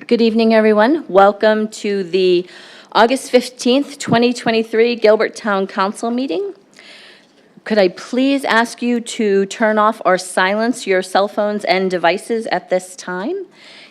Good evening, everyone. Welcome to the August 15th, 2023 Gilbert Town Council meeting. Could I please ask you to turn off or silence your cell phones and devices at this time?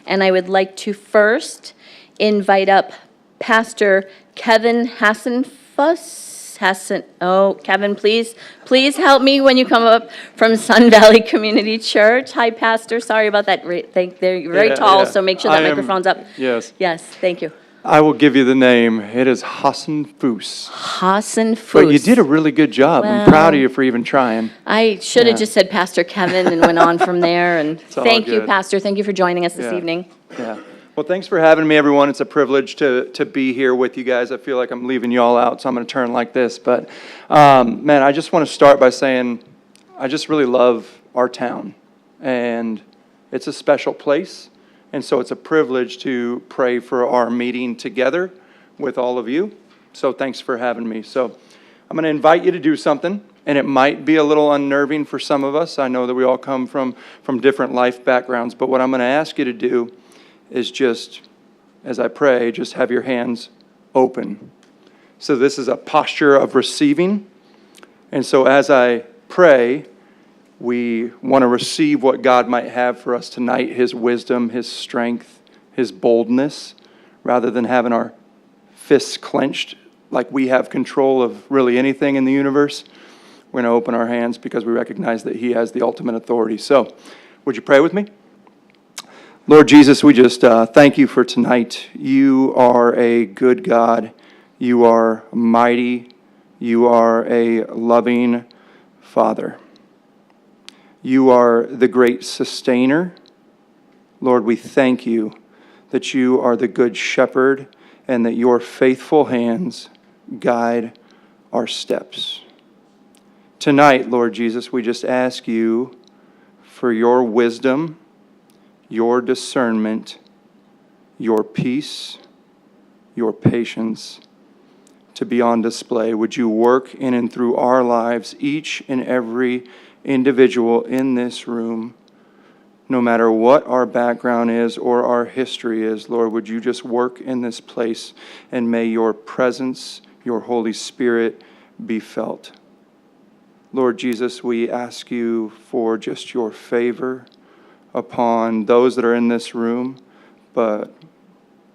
And I would like to first invite up Pastor Kevin Hassenfuss. Kevin, please help me when you come up from Sun Valley Community Church. Hi, Pastor. Sorry about that. They're very tall, so make sure that microphone's up. Yes. Yes, thank you. I will give you the name. It is Hassenfuss. Hassenfuss. But you did a really good job. I'm proud of you for even trying. I should have just said Pastor Kevin and went on from there. And all thank you, good. Pastor. Thank you for joining us this Yeah. evening. Yeah. Well, thanks for having me, everyone. It's a privilege to be here with you guys. I feel like I'm leaving you all out, so I'm going to turn like this. But, man, I just want to start by saying I just really love our town. And it's a special place. And so it's a privilege to pray for our meeting together with all of you. So thanks for having me. So I'm going to invite you to do something. And it might be a little unnerving for some of us. I know that we all come from different life backgrounds. But what I'm going to ask you to do is just, as I pray, just have your hands open. So this is a posture of receiving. And so as I pray, we want to receive what God might have for us tonight, His wisdom, His strength, His boldness, rather than having our fists clenched like we have control of really anything in the universe. We're going to open our hands because we recognize that He has the ultimate authority. So, would you pray with me? Lord Jesus, we just thank you for tonight. You are a good God. You are mighty. You are a loving Father. You are the great sustainer. Lord, we thank you that you are the good shepherd and that your faithful hands guide our steps. Tonight, Lord Jesus, we just ask you for your wisdom, your discernment, your peace, your patience to be on display. Would you work in and through our lives, each and every individual in this room, no matter what our background is or our history is, Lord, would you just work in this place, and may your presence, your Holy Spirit be felt. Lord Jesus, we ask you for just your favor upon those that are in this room, but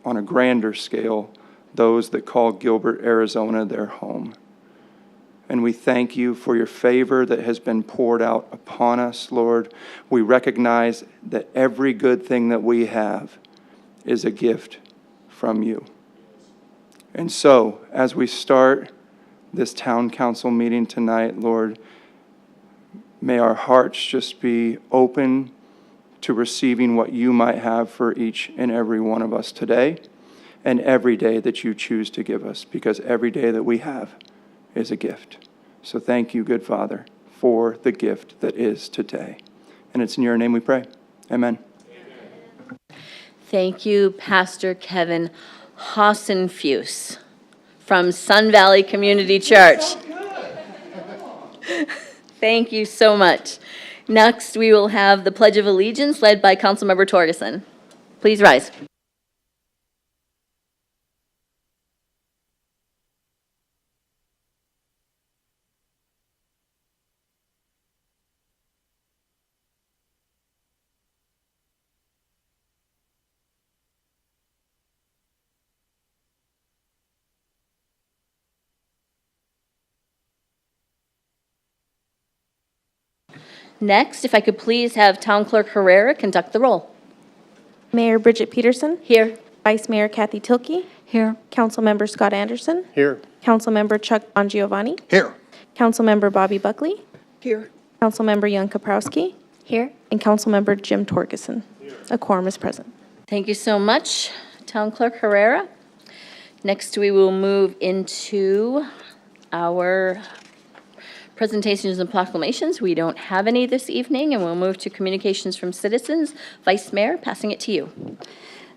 on a grander scale, those that call Gilbert, Arizona their home. And we thank you for your favor that has been poured out upon us, Lord. We recognize that every good thing that we have is a gift from you. And so, as we start this town council meeting tonight, Lord, may our hearts just be open to receiving what you might have for each and every one of us today and every day that you choose to give us, because every day that we have is a gift. So thank you, good Father, for the gift that is today. And it's in your name we pray. Amen. Thank you, Pastor Kevin Hassenfuss from Sun Valley Community Church. Thank you so much. Next, we will have the Pledge of Allegiance led by Councilmember Torgerson. Please rise. Next, if I could please have Town Clerk Herrera conduct the roll. Mayor Bridget Peterson. Here. Vice Mayor Kathy Tilkey. Here. Councilmember Scott Anderson. Here. Councilmember Chuck Bongiovanni. Here. Councilmember Bobby Buckley. Here. Councilmember Jan Kaprowski. Here. And Councilmember Jim Torgerson. A quorum is present. Thank you so much, Town Clerk Herrera. Next, we will move into our presentations and proclamations. We don't have any this evening, and we'll move to communications from citizens. Vice Mayor, passing it to you.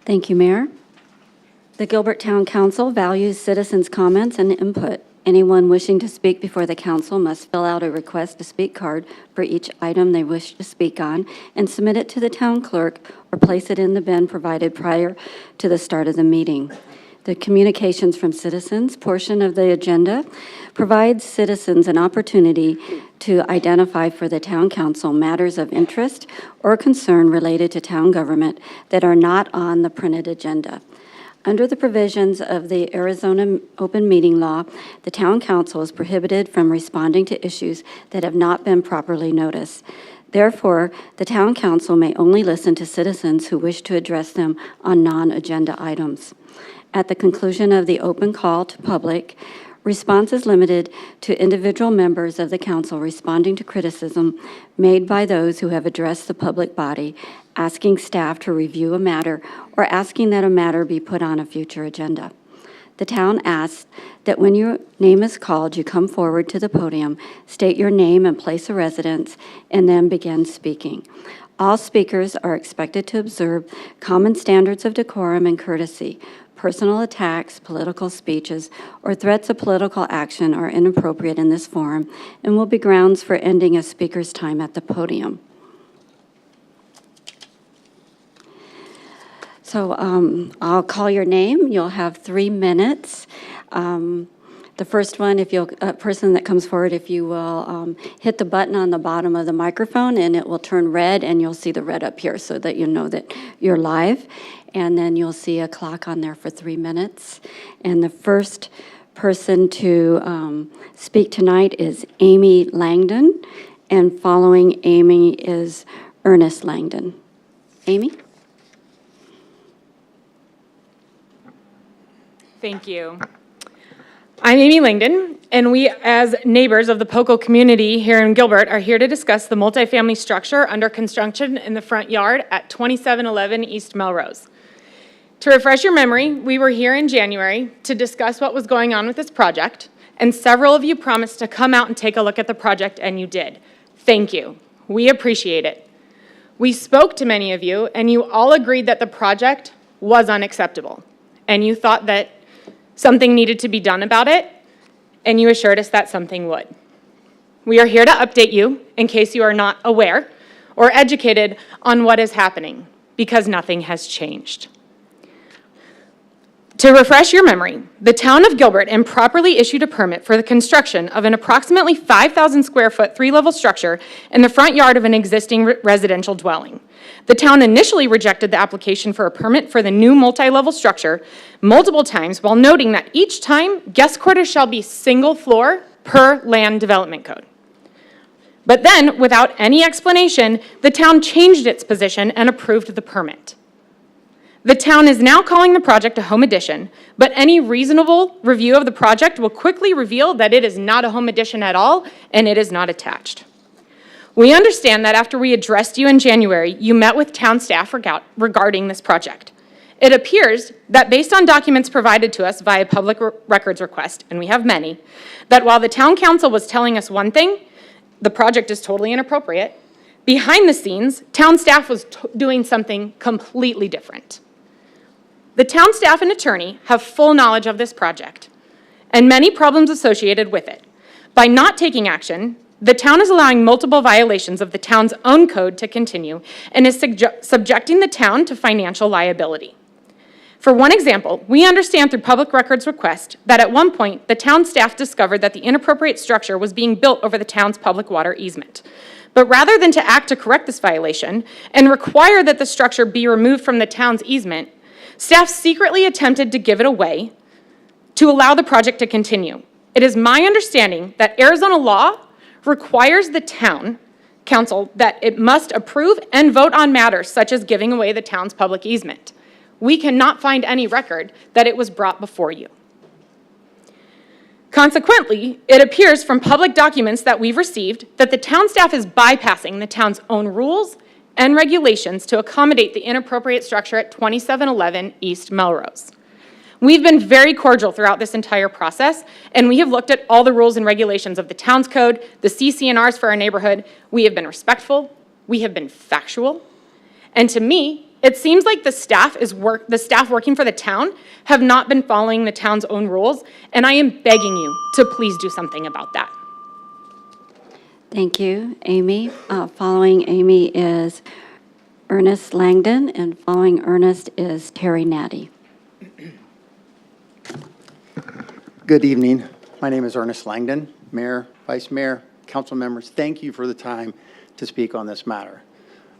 Thank you, Mayor. The Gilbert Town Council values citizens' comments and input. Anyone wishing to speak before the council must fill out a request to speak card for each item they wish to speak on and submit it to the town clerk or place it in the bin provided prior to the start of the meeting. The communications from citizens portion of the agenda provides citizens an opportunity to identify for the town council matters of interest or concern related to town government that are not on the printed agenda. Under the provisions of the Arizona Open Meeting Law, the town council is prohibited from responding to issues that have not been properly noticed. Therefore, the town council may only listen to citizens who wish to address them on non-agenda items. At the conclusion of the open call to public, response is limited to individual members of the council responding to criticism made by those who have addressed the public body, asking staff to review a matter, or asking that a matter be put on a future agenda. The town asks that when your name is called, you come forward to the podium, state your name and place of residence, and then begin speaking. All speakers are expected to observe common standards of decorum and courtesy. Personal attacks, political speeches, or threats of political action are inappropriate in this forum and will be grounds for ending a speaker's time at the podium. So I'll call your name. You'll have 3 minutes. The first one, person that comes forward, if you will hit the button on the bottom of the microphone, and it will turn red, and you'll see the red up here so that you know that you're live. And then you'll see a clock on there for 3 minutes. And the first person to speak tonight is Amy Langdon, and following Amy is Ernest Langdon. Amy? Thank you. I'm Amy Langdon, and we, as neighbors of the POCO community here in Gilbert, are here to discuss the multifamily structure under construction in the front yard at 2711 East Melrose. To refresh your memory, we were here in January to discuss what was going on with this project, and several of you promised to come out and take a look at the project, and you did. Thank you. We appreciate it. We spoke to many of you, and you all agreed that the project was unacceptable, and you thought that something needed to be done about it, and you assured us that something would. We are here to update you in case you are not aware or educated on what is happening, because nothing has changed. To refresh your memory, the town of Gilbert improperly issued a permit for the construction of an approximately 5,000 square foot 3-level structure in the front yard of an existing residential dwelling. The town initially rejected the application for a permit for the new multi-level structure multiple times, while noting that each time guest quarters shall be single floor per land development code. But then, without any explanation, the town changed its position and approved the permit. The town is now calling the project a home addition, but any reasonable review of the project will quickly reveal that it is not a home addition at all, and it is not attached. We understand that after we addressed you in January, you met with town staff regarding this project. It appears that based on documents provided to us via public records request, and we have many, that while the town council was telling us one thing, the project is totally inappropriate, behind the scenes, town staff was doing something completely different. The town staff and attorney have full knowledge of this project and many problems associated with it. By not taking action, the town is allowing multiple violations of the town's own code to continue and is subjecting the town to financial liability. For one example, we understand through public records request that at one point, the town staff discovered that the inappropriate structure was being built over the town's public water easement. But rather than to act to correct this violation and require that the structure be removed from the town's easement, staff secretly attempted to give it away to allow the project to continue. It is my understanding that Arizona law requires the town council that it must approve and vote on matters such as giving away the town's public easement. We cannot find any record that it was brought before you. Consequently, it appears from public documents that we've received that the town staff is bypassing the town's own rules and regulations to accommodate the inappropriate structure at 2711 East Melrose. We've been very cordial throughout this entire process, and we have looked at all the rules and regulations of the town's code, the CC&Rs for our neighborhood. We have been respectful, we have been factual, and to me, it seems like the staff working for the town have not been following the town's own rules, and I am begging you to please do something about that. Thank you, Amy. Following Amy is Ernest Langdon, and following Ernest is Terry Natty. Good evening. My name is Ernest Langdon, Mayor, Vice Mayor, council members. Thank you for the time to speak on this matter.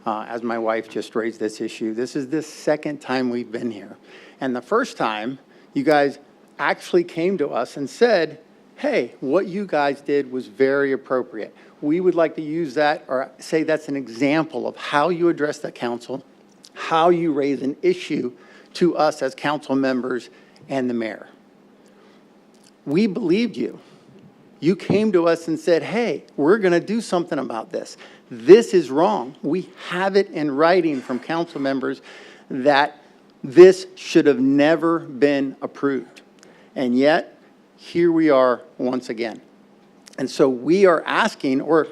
As my wife just raised this issue, this is the second time we've been here. And the first time, you guys actually came to us and said, hey, what you guys did was very appropriate. We would like to use that or say that's an example of how you address the council, how you raise an issue to us as council members and the mayor. We believed you. You came to us and said, hey, we're going to do something about this. This is wrong. We have it in writing from council members that this should have never been approved. And yet, here we are once again. And so we are asking, or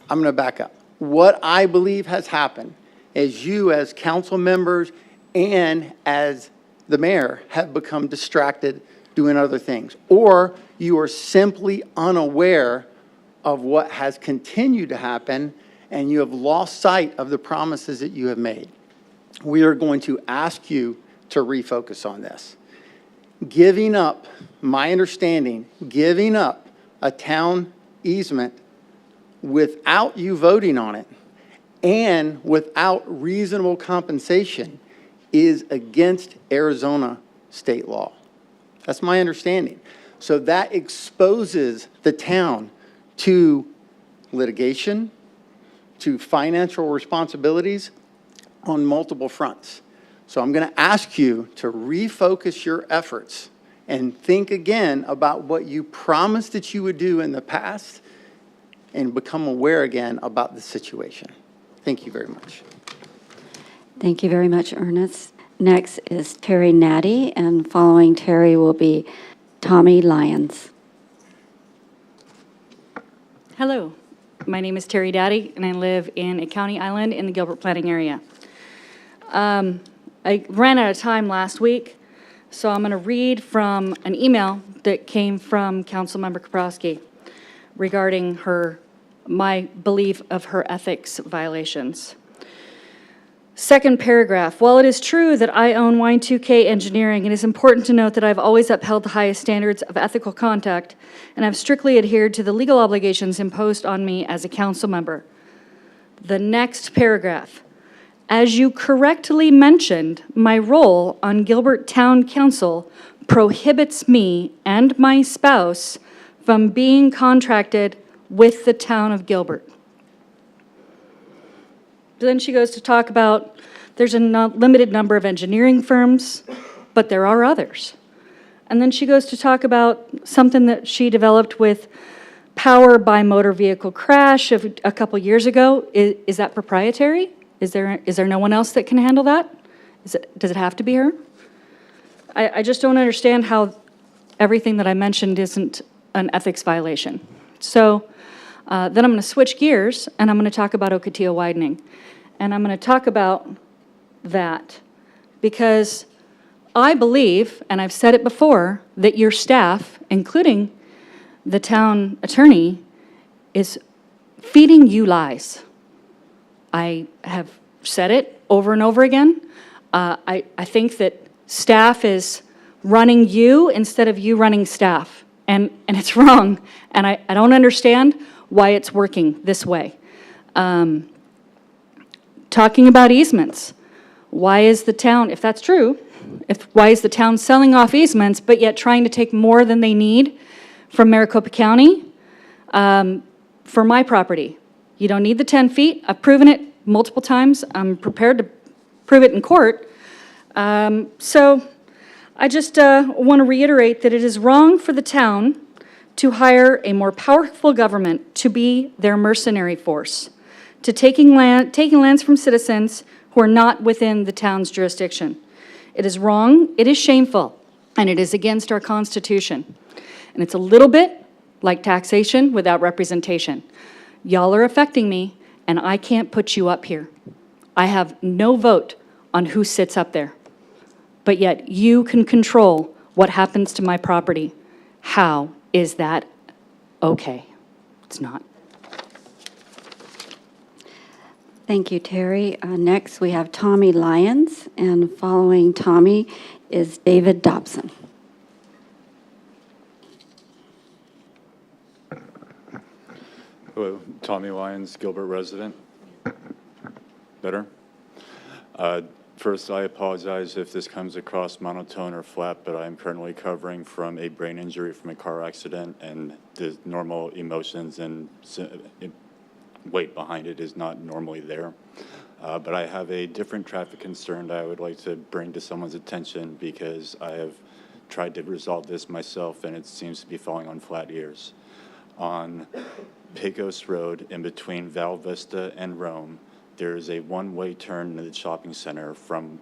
I'm going to back up. What I believe has happened is you as council members and as the mayor have become distracted doing other things, or you are simply unaware of what has continued to happen and you have lost sight of the promises that you have made. We are going to ask you to refocus on this. Giving up, my understanding, giving up a town easement without you voting on it and without reasonable compensation is against Arizona state law. That's my understanding. So that exposes the town to litigation, to financial responsibilities on multiple fronts. So I'm going to ask you to refocus your efforts and think again about what you promised that you would do in the past and become aware again about the situation. Thank you very much. Thank you very much, Ernest. Next is Terry Natty, and following Terry will be Tommy Lyons. Hello, my name is Terry Daddy, and I live in a county island in the Gilbert planning area. I ran out of time last week, so I'm going to read from an email that came from Councilmember Kaprowski regarding my belief of her ethics violations. Second paragraph, while it is true that I own Y2K Engineering, it is important to note that I've always upheld the highest standards of ethical conduct and have strictly adhered to the legal obligations imposed on me as a council member. The next paragraph, as you correctly mentioned, my role on Gilbert Town Council prohibits me and my spouse from being contracted with the town of Gilbert. Then she goes to talk about there's a limited number of engineering firms, but there are others. And then she goes to talk about something that she developed with power by motor vehicle crash a couple years ago. Is that proprietary? Is there no one else that can handle that? Does it have to be her? I just don't understand how everything that I mentioned isn't an ethics violation. So then I'm going to switch gears, and I'm going to talk about Ocotillo widening. And I'm going to talk about that because I believe, and I've said it before, that your staff, including the town attorney, is feeding you lies. I have said it over and over again. I think that staff is running you instead of you running staff. And it's wrong. And I don't understand why it's working this way. Talking about easements. Why is the town, if that's true, why is the town selling off easements but yet trying to take more than they need from Maricopa County for my property? You don't need the 10 feet. I've proven it multiple times. I'm prepared to prove it in court. So I just want to reiterate that it is wrong for the town to hire a more powerful government to be their mercenary force, to taking lands from citizens who are not within the town's jurisdiction. It is wrong, it is shameful, and it is against our Constitution. And it's a little bit like taxation without representation. Y'all are affecting me, and I can't put you up here. I have no vote on who sits up there. But yet you can control what happens to my property. How is that okay? It's not. Thank you, Terry. Next, we have Tommy Lyons, and following Tommy is David Dobson. Hello, Tommy Lyons, Gilbert resident. Better? First, I apologize if this comes across monotone or flat, but I'm currently recovering from a brain injury from a car accident, and the normal emotions and weight behind it is not normally there. But I have a different traffic concern that I would like to bring to someone's attention because I have tried to resolve this myself, and it seems to be falling on flat ears. On Pecos Road, in between Val Vista and Rome, there is a one-way turn into the shopping center from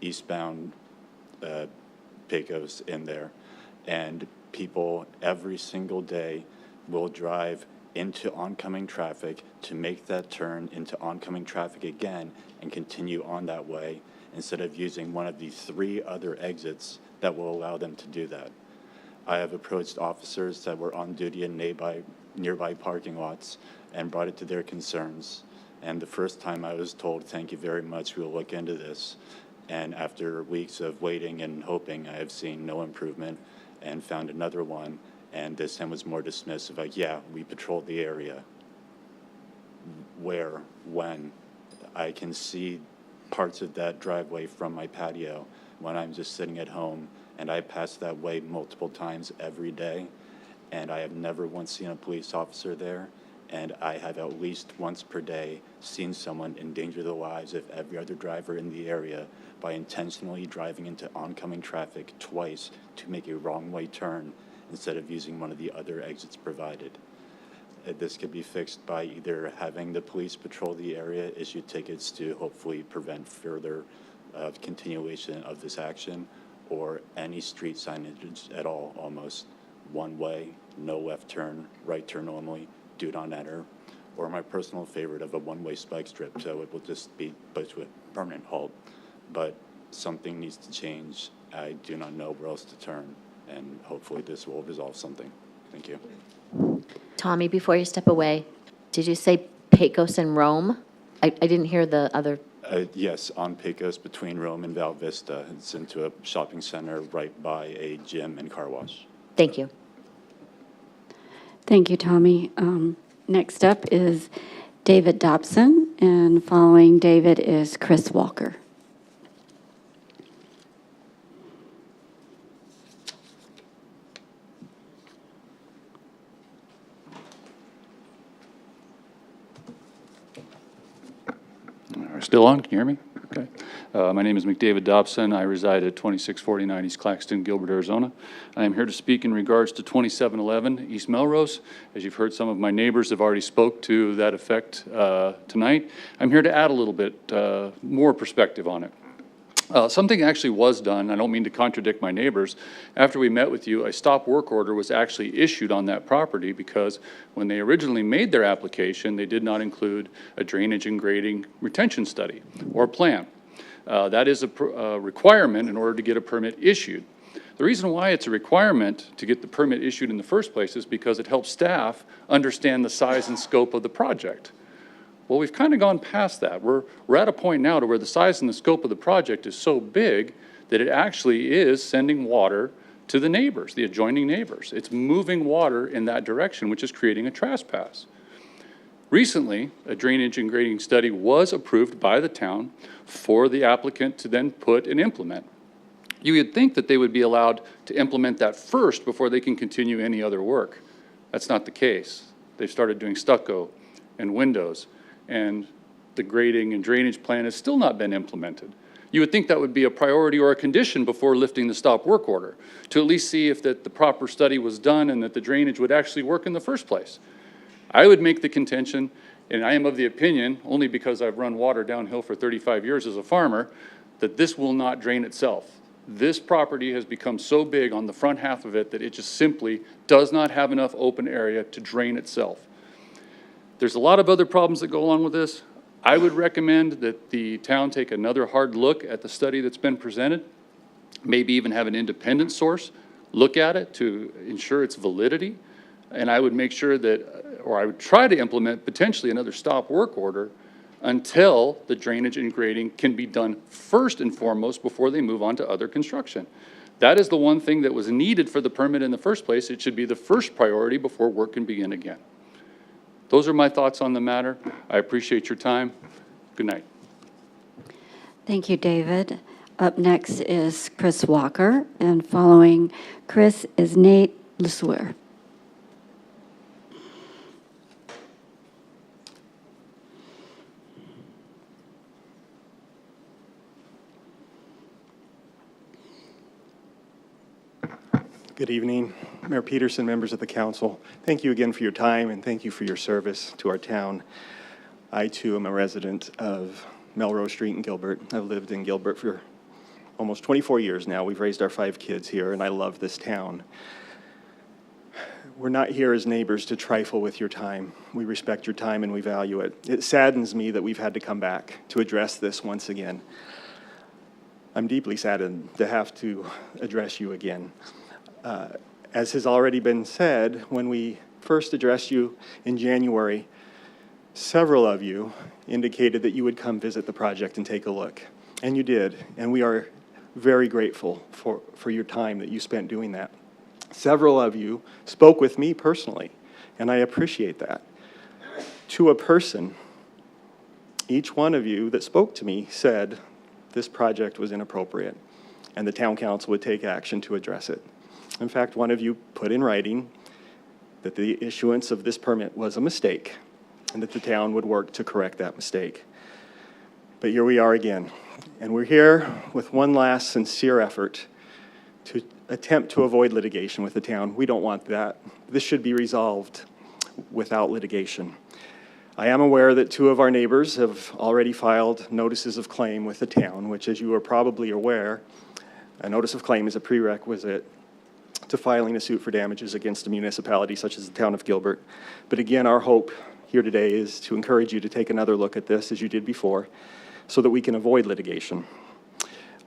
eastbound Pecos in there. And people every single day will drive into oncoming traffic to make that turn into oncoming traffic again and continue on that way instead of using one of the 3 other exits that will allow them to do that. I have approached officers that were on duty in nearby parking lots and brought it to their concerns. And the first time I was told, thank you very much, we'll look into this. And after weeks of waiting and hoping, I have seen no improvement and found another one. And this time was more dismissive, like, yeah, we patrolled the area. Where, when? I can see parts of that driveway from my patio when I'm just sitting at home, and I pass that way multiple times every day, and I have never once seen a police officer there, and I have at least once per day seen someone endanger the lives of every other driver in the area by intentionally driving into oncoming traffic twice to make a wrong way turn instead of using one of the other exits provided. This could be fixed by either having the police patrol the area, issue tickets to hopefully prevent further continuation of this action, or any street signage at all, almost. One way, no left turn, right turn only, do not enter, or my personal favorite of a one-way spike strip, so it will just be put to a permanent halt. But something needs to change. I do not know where else to turn, and hopefully this will resolve something. Thank you. Tommy, before you step away, did you say Pecos and Rome? I didn't hear the other. Yes, on Pecos between Rome and Val Vista. It's into a shopping center right by a gym and car wash. Thank you. Thank you, Tommy. Next up is David Dobson, and following David is Chris Walker. Still on? Can you hear me? Okay. My name is McDavid Dobson. I reside at 2649 East Claxton, Gilbert, Arizona. I am here to speak in regards to 2711 East Melrose. As you've heard, some of my neighbors have already spoke to that effect tonight. I'm here to add a little bit more perspective on it. Something actually was done. I don't mean to contradict my neighbors. After we met with you, a stop work order was actually issued on that property because when they originally made their application, they did not include a drainage and grading retention study or plan. That is a requirement in order to get a permit issued. The reason why it's a requirement to get the permit issued in the first place is because it helps staff understand the size and scope of the project. Well, we've kind of gone past that. We're at a point now to where the size and the scope of the project is so big that it actually is sending water to the neighbors, the adjoining neighbors. It's moving water in that direction, which is creating a trespass. Recently, a drainage and grading study was approved by the town for the applicant to then put and implement. You would think that they would be allowed to implement that first before they can continue any other work. That's not the case. They've started doing stucco and windows, and the grading and drainage plan has still not been implemented. You would think that would be a priority or a condition before lifting the stop work order, to at least see if that the proper study was done and that the drainage would actually work in the first place. I would make the contention, and I am of the opinion, only because I've run water downhill for 35 years as a farmer, that this will not drain itself. This property has become so big on the front half of it that it just simply does not have enough open area to drain itself. There's a lot of other problems that go along with this. I would recommend that the town take another hard look at the study that's been presented, maybe even have an independent source look at it to ensure its validity. And I would make sure that, or I would try to implement potentially another stop work order until the drainage and grading can be done first and foremost before they move on to other construction. That is the one thing that was needed for the permit in the first place. It should be the first priority before work can begin again. Those are my thoughts on the matter. I appreciate your time. Good night. Thank you, David. Up next is Chris Walker, and following Chris is Nate LeSueur. Good evening, Mayor Peterson, members of the council. Thank you again for your time and thank you for your service to our town. I too am a resident of Melrose Street in Gilbert. I've lived in Gilbert for almost 24 years now. We've raised our 5 kids here and I love this town. We're not here as neighbors to trifle with your time. We respect your time and we value it. It saddens me that we've had to come back to address this once again. I'm deeply saddened to have to address you again. As has already been said, when we first addressed you in January, several of you indicated that you would come visit the project and take a look. And you did, and we are very grateful for your time that you spent doing that. Several of you spoke with me personally, and I appreciate that. To a person, each one of you that spoke to me said this project was inappropriate, and the town council would take action to address it. In fact, one of you put in writing that the issuance of this permit was a mistake and that the town would work to correct that mistake. But here we are again, and we're here with one last sincere effort to attempt to avoid litigation with the town. We don't want that. This should be resolved without litigation. I am aware that 2 of our neighbors have already filed notices of claim with the town, which, as you are probably aware, a notice of claim is a prerequisite to filing a suit for damages against a municipality such as the town of Gilbert. But again, our hope here today is to encourage you to take another look at this as you did before so that we can avoid litigation.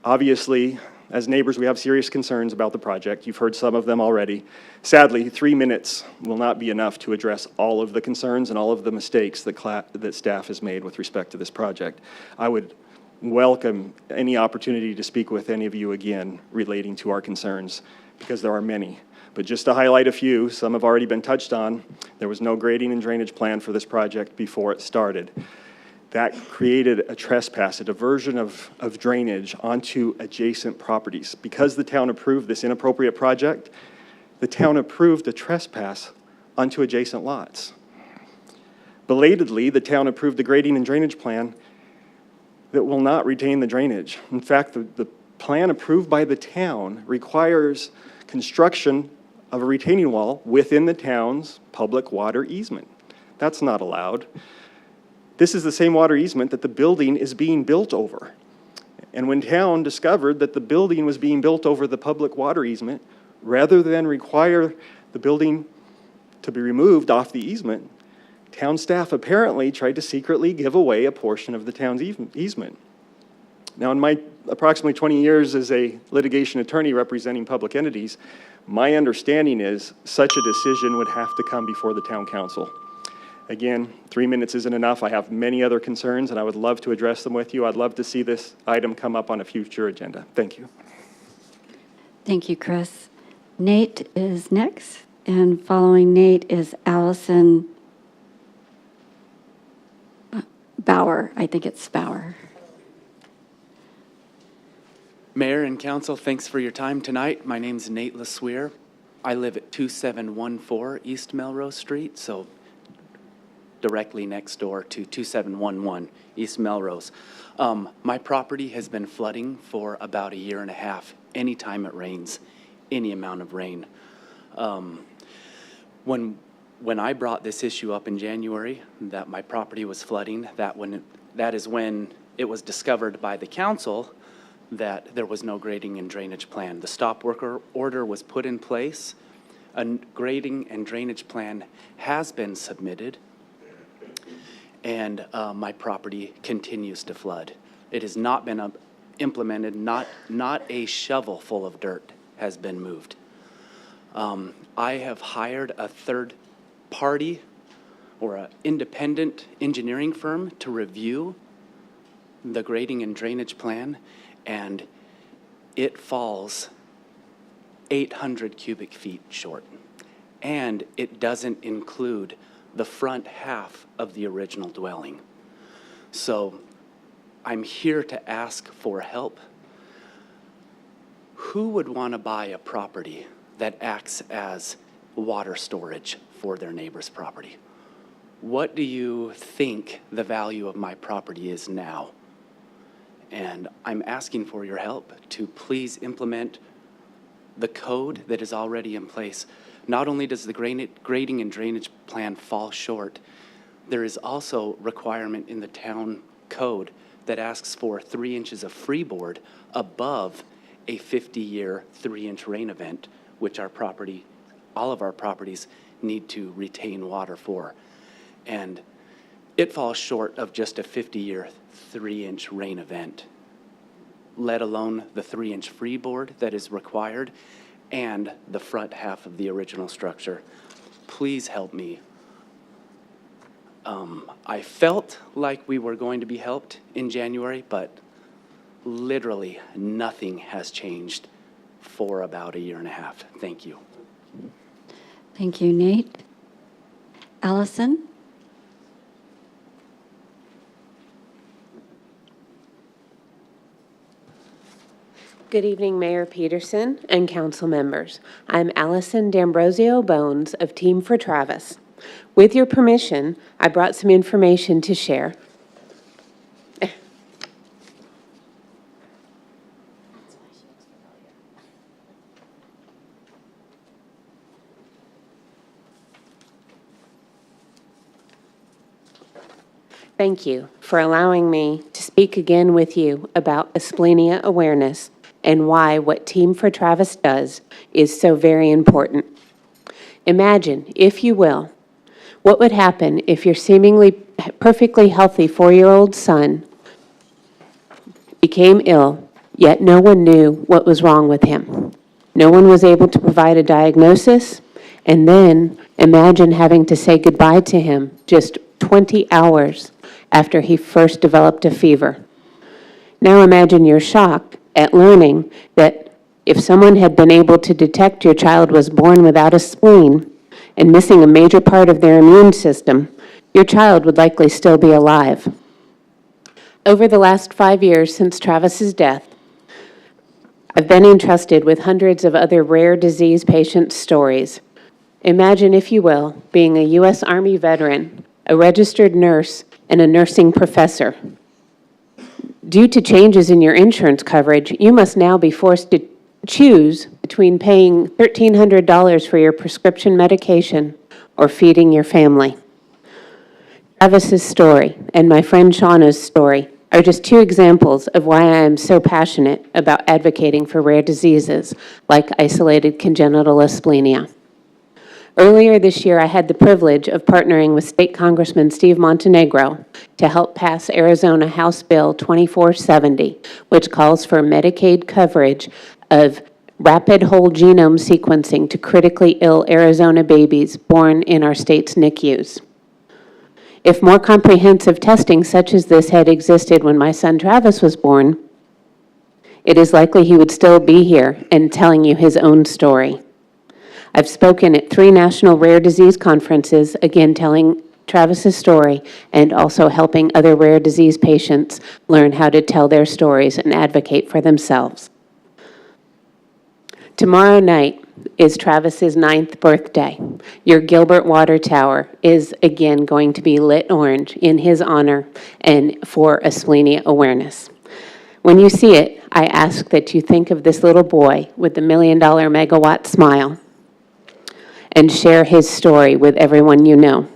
Obviously, as neighbors, we have serious concerns about the project. You've heard some of them already. Sadly, 3 minutes will not be enough to address all of the concerns and all of the mistakes that staff has made with respect to this project. I would welcome any opportunity to speak with any of you again relating to our concerns, because there are many. But just to highlight a few, some have already been touched on. There was no grading and drainage plan for this project before it started. That created a trespass, a diversion of drainage onto adjacent properties. Because the town approved this inappropriate project, the town approved a trespass onto adjacent lots. Belatedly, the town approved the grading and drainage plan that will not retain the drainage. In fact, the plan approved by the town requires construction of a retaining wall within the town's public water easement. That's not allowed. This is the same water easement that the building is being built over. And when town discovered that the building was being built over the public water easement, rather than require the building to be removed off the easement, town staff apparently tried to secretly give away a portion of the town's easement. Now, in my approximately 20 years as a litigation attorney representing public entities, my understanding is such a decision would have to come before the town council. Again, 3 minutes isn't enough. I have many other concerns, and I would love to address them with you. I'd love to see this item come up on a future agenda. Thank you. Thank you, Chris. Nate is next, and following Nate is Allison Bauer. I think it's Bauer. Mayor and council, thanks for your time tonight. My name's Nate LeSueur. I live at 2714 East Melrose Street, so directly next door to 2711 East Melrose. My property has been flooding for about 1.5 years, anytime it rains, any amount of rain. When I brought this issue up in January, that my property was flooding, that is when it was discovered by the council that there was no grading and drainage plan. The stop work order was put in place. A grading and drainage plan has been submitted, and my property continues to flood. It has not been implemented. Not a shovel full of dirt has been moved. I have hired a third party or an independent engineering firm to review the grading and drainage plan, and it falls 800 cubic feet short. And it doesn't include the front half of the original dwelling. So I'm here to ask for help. Who would want to buy a property that acts as water storage for their neighbor's property? What do you think the value of my property is now? And I'm asking for your help to please implement the code that is already in place. Not only does the grading and drainage plan fall short, there is also requirement in the town code that asks for 3 inches of freeboard above a 50-year 3-inch rain event, which all of our properties need to retain water for. And it falls short of just a 50-year 3-inch rain event, let alone the 3-inch freeboard that is required and the front half of the original structure. Please help me. I felt like we were going to be helped in January, but literally nothing has changed for about a year and a half. Thank you. Thank you, Nate. Allison? Good evening, Mayor Peterson and council members. I'm Allison D'Ambrosio Bones of Team for Travis. With your permission, I brought some information to share. Thank you for allowing me to speak again with you about asplenia awareness and why what Team for Travis does is so very important. Imagine, if you will, what would happen if your seemingly perfectly healthy 4-year-old son became ill, yet no one knew what was wrong with him. No one was able to provide a diagnosis, and then imagine having to say goodbye to him just 20 hours after he first developed a fever. Now imagine your shock at learning that if someone had been able to detect your child was born without a spleen and missing a major part of their immune system, your child would likely still be alive. Over the last 5 years since Travis's death, I've been entrusted with hundreds of other rare disease patients' stories. Imagine, if you will, being a U.S. Army veteran, a registered nurse, and a nursing professor. Due to changes in your insurance coverage, you must now be forced to choose between paying $1,300 for your prescription medication or feeding your family. Travis's story and my friend Shauna's story are just 2 examples of why I am so passionate about advocating for rare diseases like isolated congenital asplenia. Earlier this year, I had the privilege of partnering with State Congressman Steve Montenegro to help pass Arizona House Bill 2470, which calls for Medicaid coverage of rapid whole genome sequencing to critically ill Arizona babies born in our state's NICUs. If more comprehensive testing such as this had existed when my son Travis was born, it is likely he would still be here and telling you his own story. I've spoken at 3 national rare disease conferences, again telling Travis's story and also helping other rare disease patients learn how to tell their stories and advocate for themselves. Tomorrow night is Travis's 9th birthday. Your Gilbert Water Tower is again going to be lit orange in his honor and for asplenia awareness. When you see it, I ask that you think of this little boy with the $1 million megawatt smile and share his story with everyone you know.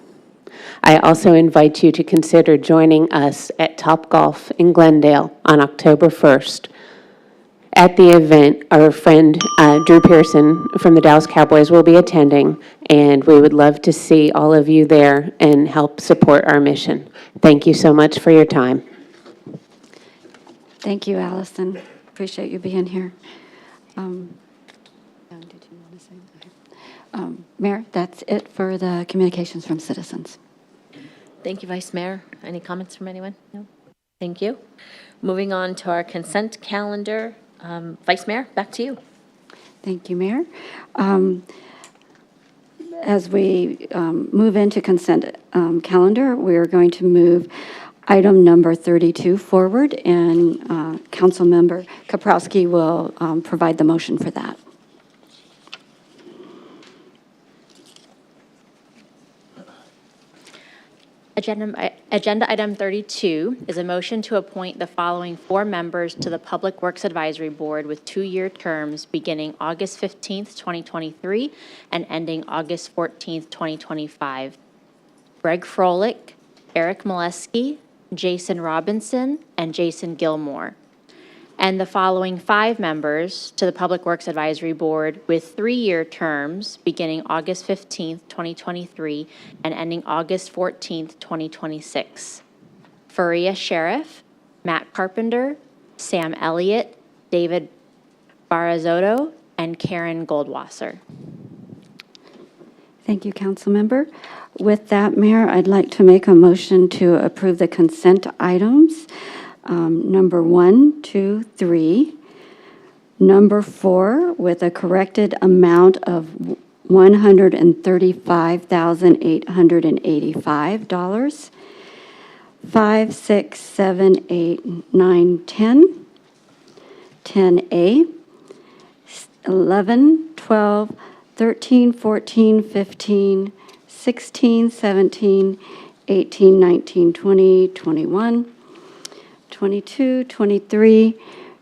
I also invite you to consider joining us at Topgolf in Glendale on October 1st. At the event, our friend Drew Pearson from the Dallas Cowboys will be attending, and we would love to see all of you there and help support our mission. Thank you so much for your time. Thank you, Allison. Appreciate you being here. Did you want to say? Mayor, that's it for the communications from citizens. Thank you, Vice Mayor. Any comments from anyone? No? Thank you. Moving on to our consent calendar. Vice Mayor, back to you. Thank you, Mayor. As we move into consent calendar, we are going to move item number 32 forward, and Councilmember Kaprowski will provide the motion for that. Agenda item 32 is a motion to appoint the following 4 members to the Public Works Advisory Board with 2-year terms beginning August 15th, 2023 and ending August 14th, 2025. Greg Froelich, Eric Molesky, Jason Robinson, and Jason Gilmore. And the following 5 members to the Public Works Advisory Board with 3-year terms beginning August 15th, 2023 and ending August 14th, 2026. Faria Sheriff, Matt Carpenter, Sam Elliott, David Barazotto, and Karen Goldwasser. Thank you, Councilmember. With that, Mayor, I'd like to make a motion to approve the consent items. Number 1, 2, 3. Number 4, with a corrected amount of $135,885. 5, 6, 7, 8, 9, 10. 10A. 11, 12, 13, 14, 15, 16, 17, 18, 19, 20, 21. 22, 23,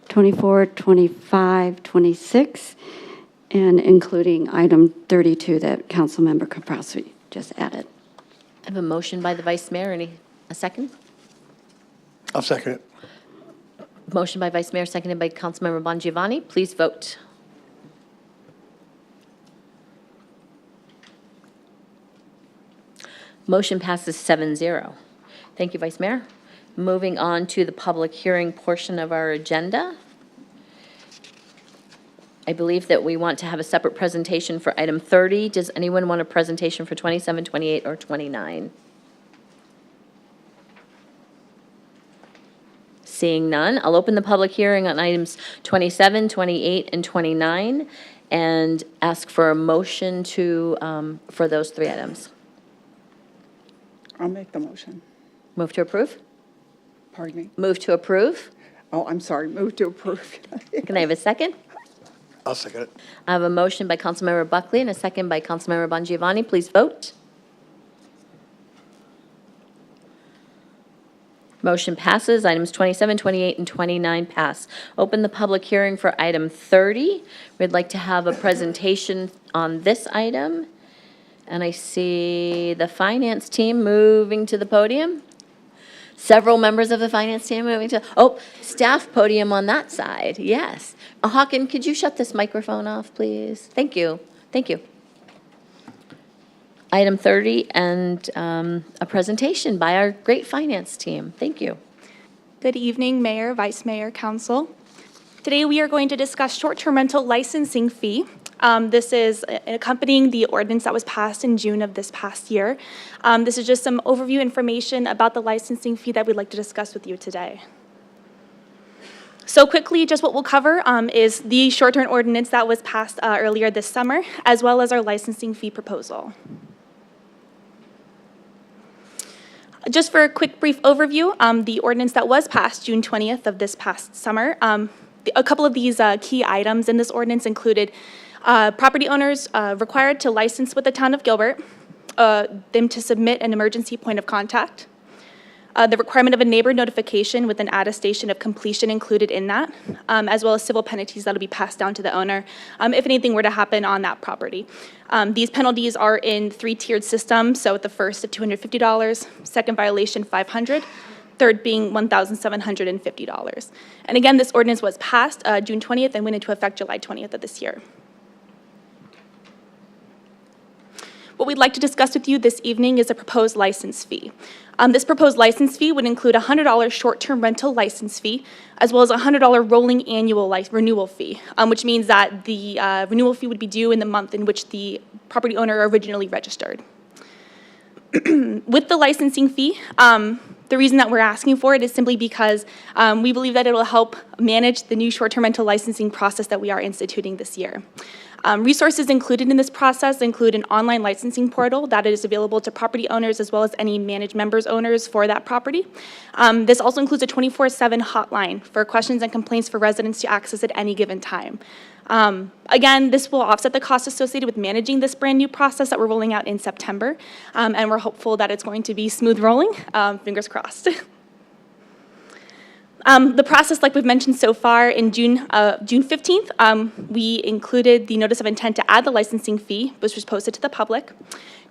24, 25, 26, and including item 32 that Councilmember Kaprowski just added. I have a motion by the Vice Mayor. A second? I'll second it. Motion by Vice Mayor, seconded by Councilmember Bongiovanni. Please vote. Motion passes 7-0. Thank you, Vice Mayor. Moving on to the public hearing portion of our agenda. I believe that we want to have a separate presentation for item 30. Does anyone want a presentation for 27, 28, or 29? Seeing none, I'll open the public hearing on items 27, 28, and 29 and ask for a motion to, for those 3 items. I'll make the motion. Move to approve? Pardon me. Move to approve? Oh, I'm sorry. Move to approve. Can I have a second? I'll second it. I have a motion by Councilmember Buckley and a second by Councilmember Bongiovanni. Please vote. Motion passes. Items 27, 28, and 29 pass. Open the public hearing for item 30. We'd like to have a presentation on this item. And I see the finance team moving to the podium. Several members of the finance team moving to, staff podium on that side, yes. Hawken, could you shut this microphone off, please? Thank you, thank you. Item 30 and a presentation by our great finance team. Thank you. Good evening, Mayor, Vice Mayor, Council. Today we are going to discuss short-term rental licensing fee. This is accompanying the ordinance that was passed in June of this past year. This is just some overview information about the licensing fee that we'd like to discuss with you today. So quickly, just what we'll cover is the short-term ordinance that was passed earlier this summer, as well as our licensing fee proposal. Just for a quick brief overview, the ordinance that was passed June 20th of this past summer, a couple of these key items in this ordinance included property owners required to license with the town of Gilbert, them to submit an emergency point of contact, the requirement of a neighbor notification with an attestation of completion included in that, as well as civil penalties that will be passed down to the owner if anything were to happen on that property. These penalties are in 3-tiered system, so at the first at $250, second violation $500, third being $1,750. And again, this ordinance was passed June 20th and went into effect July 20th of this year. What we'd like to discuss with you this evening is a proposed license fee. This proposed license fee would include a $100 short-term rental license fee, as well as a $100 rolling annual renewal fee, which means that the renewal fee would be due in the month in which the property owner originally registered. with the licensing fee, the reason that we're asking for it is simply because we believe that it will help manage the new short-term rental licensing process that we are instituting this year. Resources included in this process include an online licensing portal that is available to property owners as well as any managed members owners for that property. This also includes a 24/7 hotline for questions and complaints for residents to access at any given time. Again, this will offset the costs associated with managing this brand new process that we're rolling out in September, and we're hopeful that it's going to be smooth rolling, fingers crossed. The process, like we've mentioned so far, in June 15th, we included the notice of intent to add the licensing fee, which was posted to the public.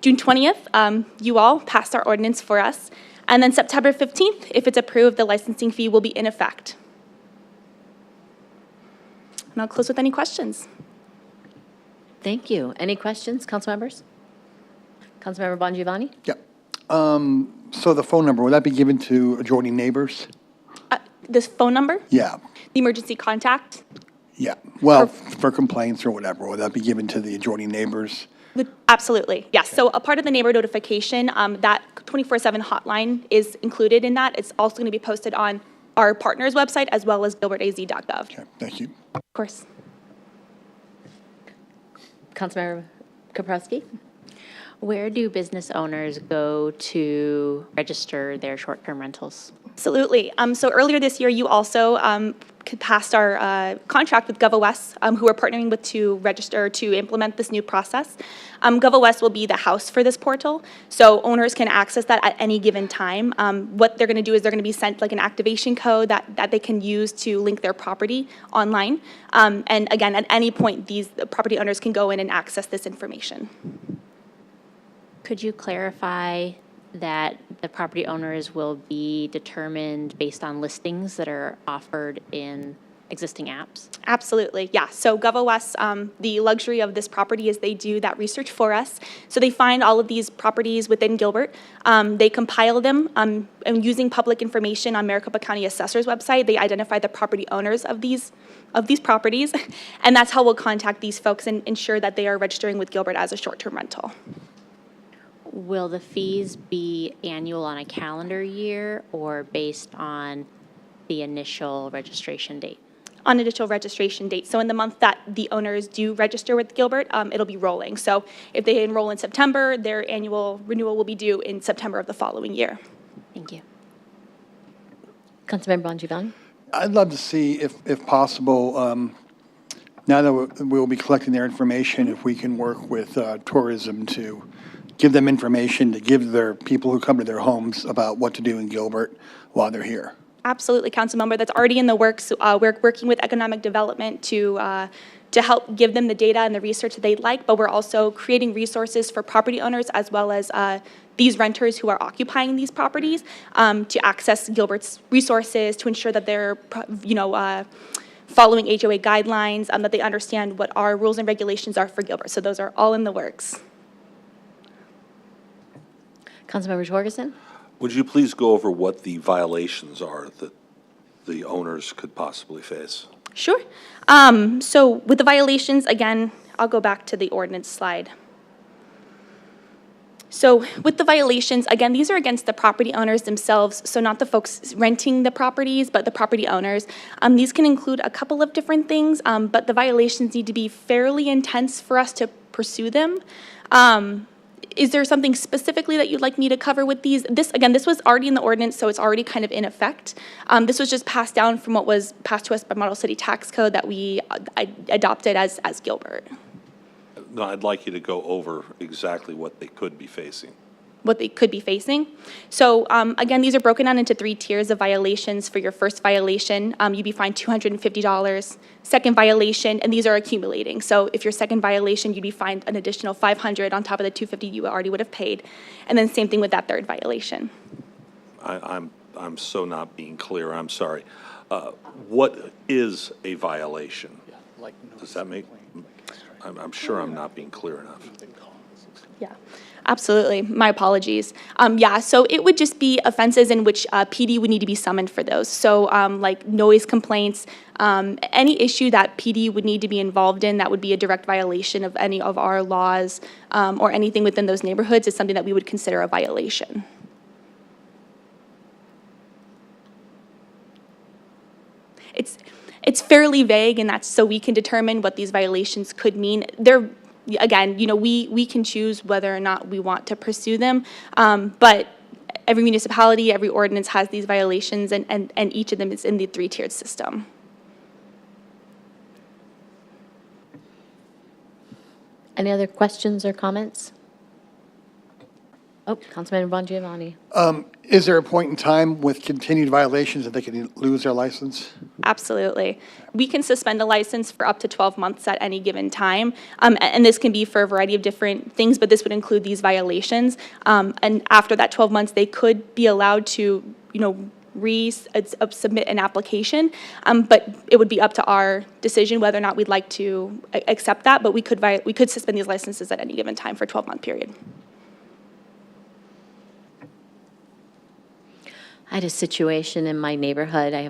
June 20th, you all passed our ordinance for us. And then September 15th, if it's approved, the licensing fee will be in effect. And I'll close with any questions. Thank you. Any questions, council members? Councilmember Bongiovanni? Yeah. So the phone number, will that be given to adjoining neighbors? This phone number, Yeah, the emergency contact, yeah. Well, for complaints or whatever, will that be given to the adjoining neighbors? absolutely, yes. So a part of the neighbor notification, that 24/7 hotline is included in that. It's also going to be posted on our partner's website as well as gilbertaz.gov. Okay, thank you. Of course. Councilmember Kaprowski? Where do business owners go to register their short-term rentals? Absolutely. So earlier this year, you also passed our contract with GovOS, who we're partnering with to register to implement this new process. GovOS will be the house for this portal, so owners can access that at any given time. What they're going to do is they're going to be sent like an activation code that they can use to link their property online. And again, at any point, these property owners can go in and access this information. Could you clarify that the property owners will be determined based on listings that are offered in existing apps? Absolutely, yeah. So GovOS, the luxury of this property is they do that research for us. So they find all of these properties within Gilbert. They compile them, and using public information on Maricopa County Assessor's website, they identify the property owners of these properties, and that's how we'll contact these folks and ensure that they are registering with Gilbert as a short-term rental. Will the fees be annual on a calendar year or based on the initial registration date? On initial registration date. So in the month that the owners do register with Gilbert, it'll be rolling. So if they enroll in September, their annual renewal will be due in September of the following year. Thank you. Councilmember Bongiovanni? I'd love to see, if possible, now that we'll be collecting their information, if we can work with tourism to give them information, to give their people who come to their homes about what to do in Gilbert while they're here. Absolutely, Councilmember. That's already in the works. We're working with economic development to help give them the data and the research that they'd like, but we're also creating resources for property owners as well as these renters who are occupying these properties to access Gilbert's resources to ensure that they're, following HOA guidelines, that they understand what our rules and regulations are for Gilbert. So those are all in the works. Councilmember Torgerson? Would you please go over what the violations are that the owners could possibly face? Sure. So with the violations, again, I'll go back to the ordinance slide. So with the violations, again, these are against the property owners themselves, so not the folks renting the properties, but the property owners. These can include a couple of different things, but the violations need to be fairly intense for us to pursue them. Is there something specifically that you'd like me to cover with these? This was already in the ordinance, so it's already kind of in effect. This was just passed down from what was passed to us by Model City Tax Code that we adopted as Gilbert. No, I'd like you to go over exactly what they could be facing. What they could be facing. So again, these are broken down into 3 tiers of violations. For your first violation, you'd be fined $250. Second violation, and these are accumulating. So if your second violation, you'd be fined an additional $500 on top of the $250 you already would have paid. And then same thing with that third violation. I'm so not being clear, I'm sorry. What is a violation? Does that make, I'm sure I'm not being clear enough. Yeah. Absolutely. My apologies. Yeah, so it would just be offenses in which PD would need to be summoned for those. So like noise complaints, any issue that PD would need to be involved in that would be a direct violation of any of our laws or anything within those neighborhoods is something that we would consider a violation. It's fairly vague, and that's so we can determine what these violations could mean. They're, again, you know, we can choose whether or not we want to pursue them, but every municipality, every ordinance has these violations, and each of them is in the three-tiered system. Any other questions or comments? Oh, Councilman Bongiovanni. Is there a point in time with continued violations that they can lose their license? Absolutely. We can suspend a license for up to 12 months at any given time, and this can be for a variety of different things, but this would include these violations. And after that 12 months, they could be allowed to, you know, submit an application, but it would be up to our decision whether or not we'd like to accept that, but we could suspend these licenses at any given time for a 12-month period. I had a situation in my neighborhood. I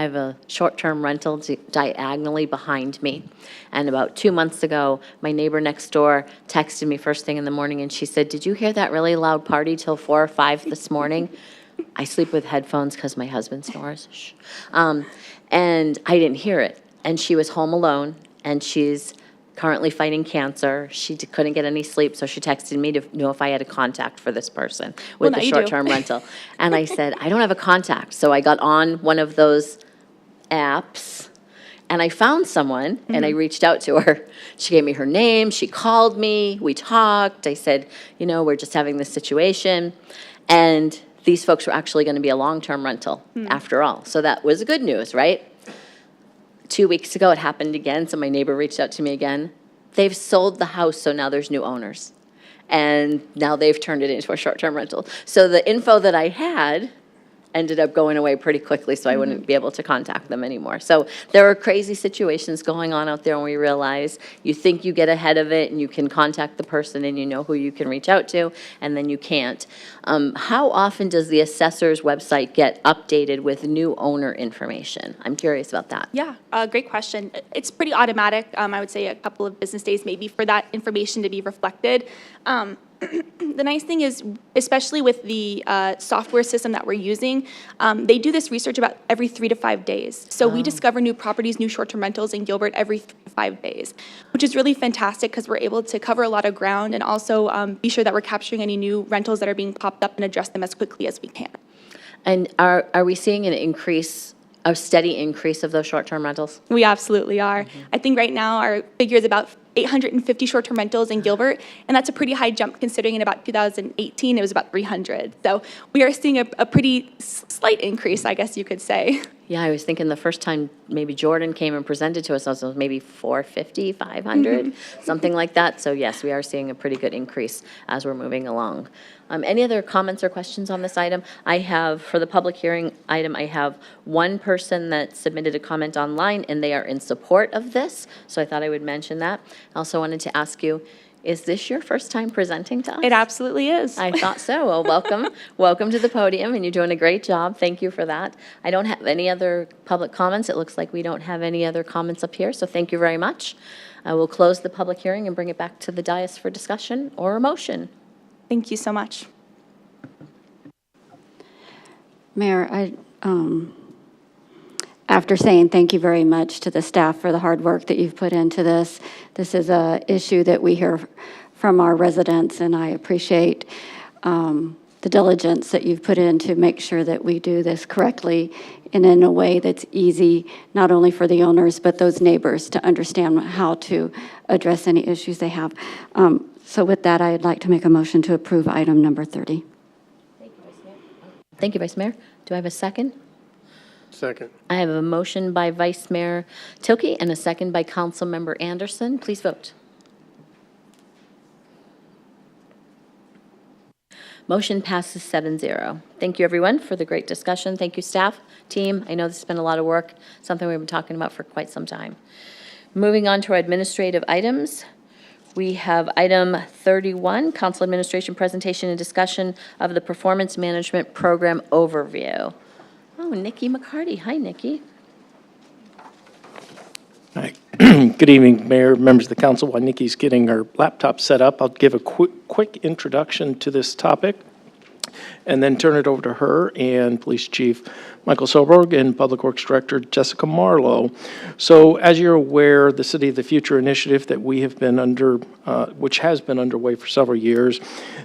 have a short-term rental diagonally behind me. And about 2 months ago, my neighbor next door texted me first thing in the morning, and she said, "Did you hear that really loud party till 4 or 5 this morning?" I sleep with headphones because my husband snores. Shh. And I didn't hear it. And she was home alone, and she's currently fighting cancer. She couldn't get any sleep, so she texted me to know if I had a contact for this person with Well, the now you do. short-term rental. And I said, I don't have a contact. So I got on one of those apps, and I found someone, and I reached out to her. She gave me her name. She called me. We talked. I said, you know, we're just having this situation. And these folks were actually going to be a long-term rental after all. So that was good news, right? 2 weeks ago, it happened again, so my neighbor reached out to me again. They've sold the house, so now there's new owners. And now they've turned it into a short-term rental. So the info that I had ended up going away pretty quickly, so I wouldn't be able to contact them anymore. So there are crazy situations going on out there, and we realize you think you get ahead of it, and you can contact the person, and you know who you can reach out to, and then you can't. How often does the assessor's website get updated with new owner information? I'm curious about that. Yeah, great question. It's pretty automatic. I would say a couple of business days maybe for that information to be reflected. The nice thing is, especially with the software system that we're using, they do this research about every 3 to 5 days. So we discover new properties, new short-term rentals in Gilbert every 3 to 5 days, which is really fantastic because we're able to cover a lot of ground and also be sure that we're capturing any new rentals that are being popped up and address them as quickly as we can. And are we seeing an increase, a steady increase of those short-term rentals? We absolutely are. I think right now our figure is about 850 short-term rentals in Gilbert, and that's a pretty high jump considering in about 2018 it was about 300. So we are seeing a pretty slight increase, I guess you could say. Yeah, I was thinking the first time maybe Jordan came and presented to us, it was maybe 450, 500, something like that. So yes, we are seeing a pretty good increase as we're moving along. Any other comments or questions on this item? I have, for the public hearing item, I have one person that submitted a comment online, and they are in support of this, so I thought I would mention that. I also wanted to ask you, is this your first time presenting to us? It absolutely is. I thought so. Well, welcome. Welcome to the podium, and you're doing a great job. Thank you for that. I don't have any other public comments. It looks like we don't have any other comments up here, so thank you very much. I will close the public hearing and bring it back to the dais for discussion or a motion. Thank you so much. Mayor, after saying thank you very much to the staff for the hard work that you've put into this, this is an issue that we hear from our residents, and I appreciate the diligence that you've put in to make sure that we do this correctly and in a way that's easy, not only for the owners, but those neighbors to understand how to address any issues they have. So with that, I'd like to make a motion to approve item number 30. Thank you, Vice Mayor. Do I have a second? Second. I have a motion by Vice Mayor Tilke and a second by Councilmember Anderson. Please vote. Motion passes 7-0. Thank you, everyone, for the great discussion. Thank you, staff, team. I know this has been a lot of work, something we've been talking about for quite some time. Moving on to our administrative items. We have item 31, council administration presentation and discussion of the performance management program overview. Oh, Nikki McCarty. Hi, Nikki. Hi. Good evening, Mayor, members of the council. While Nikki's getting her laptop set up, I'll give a quick introduction to this topic and then turn it over to her and Police Chief Michael Soberg and Public Works Director Jessica Marlowe. So as you're aware, the City of the Future initiative that we have been under, which has been underway for several years,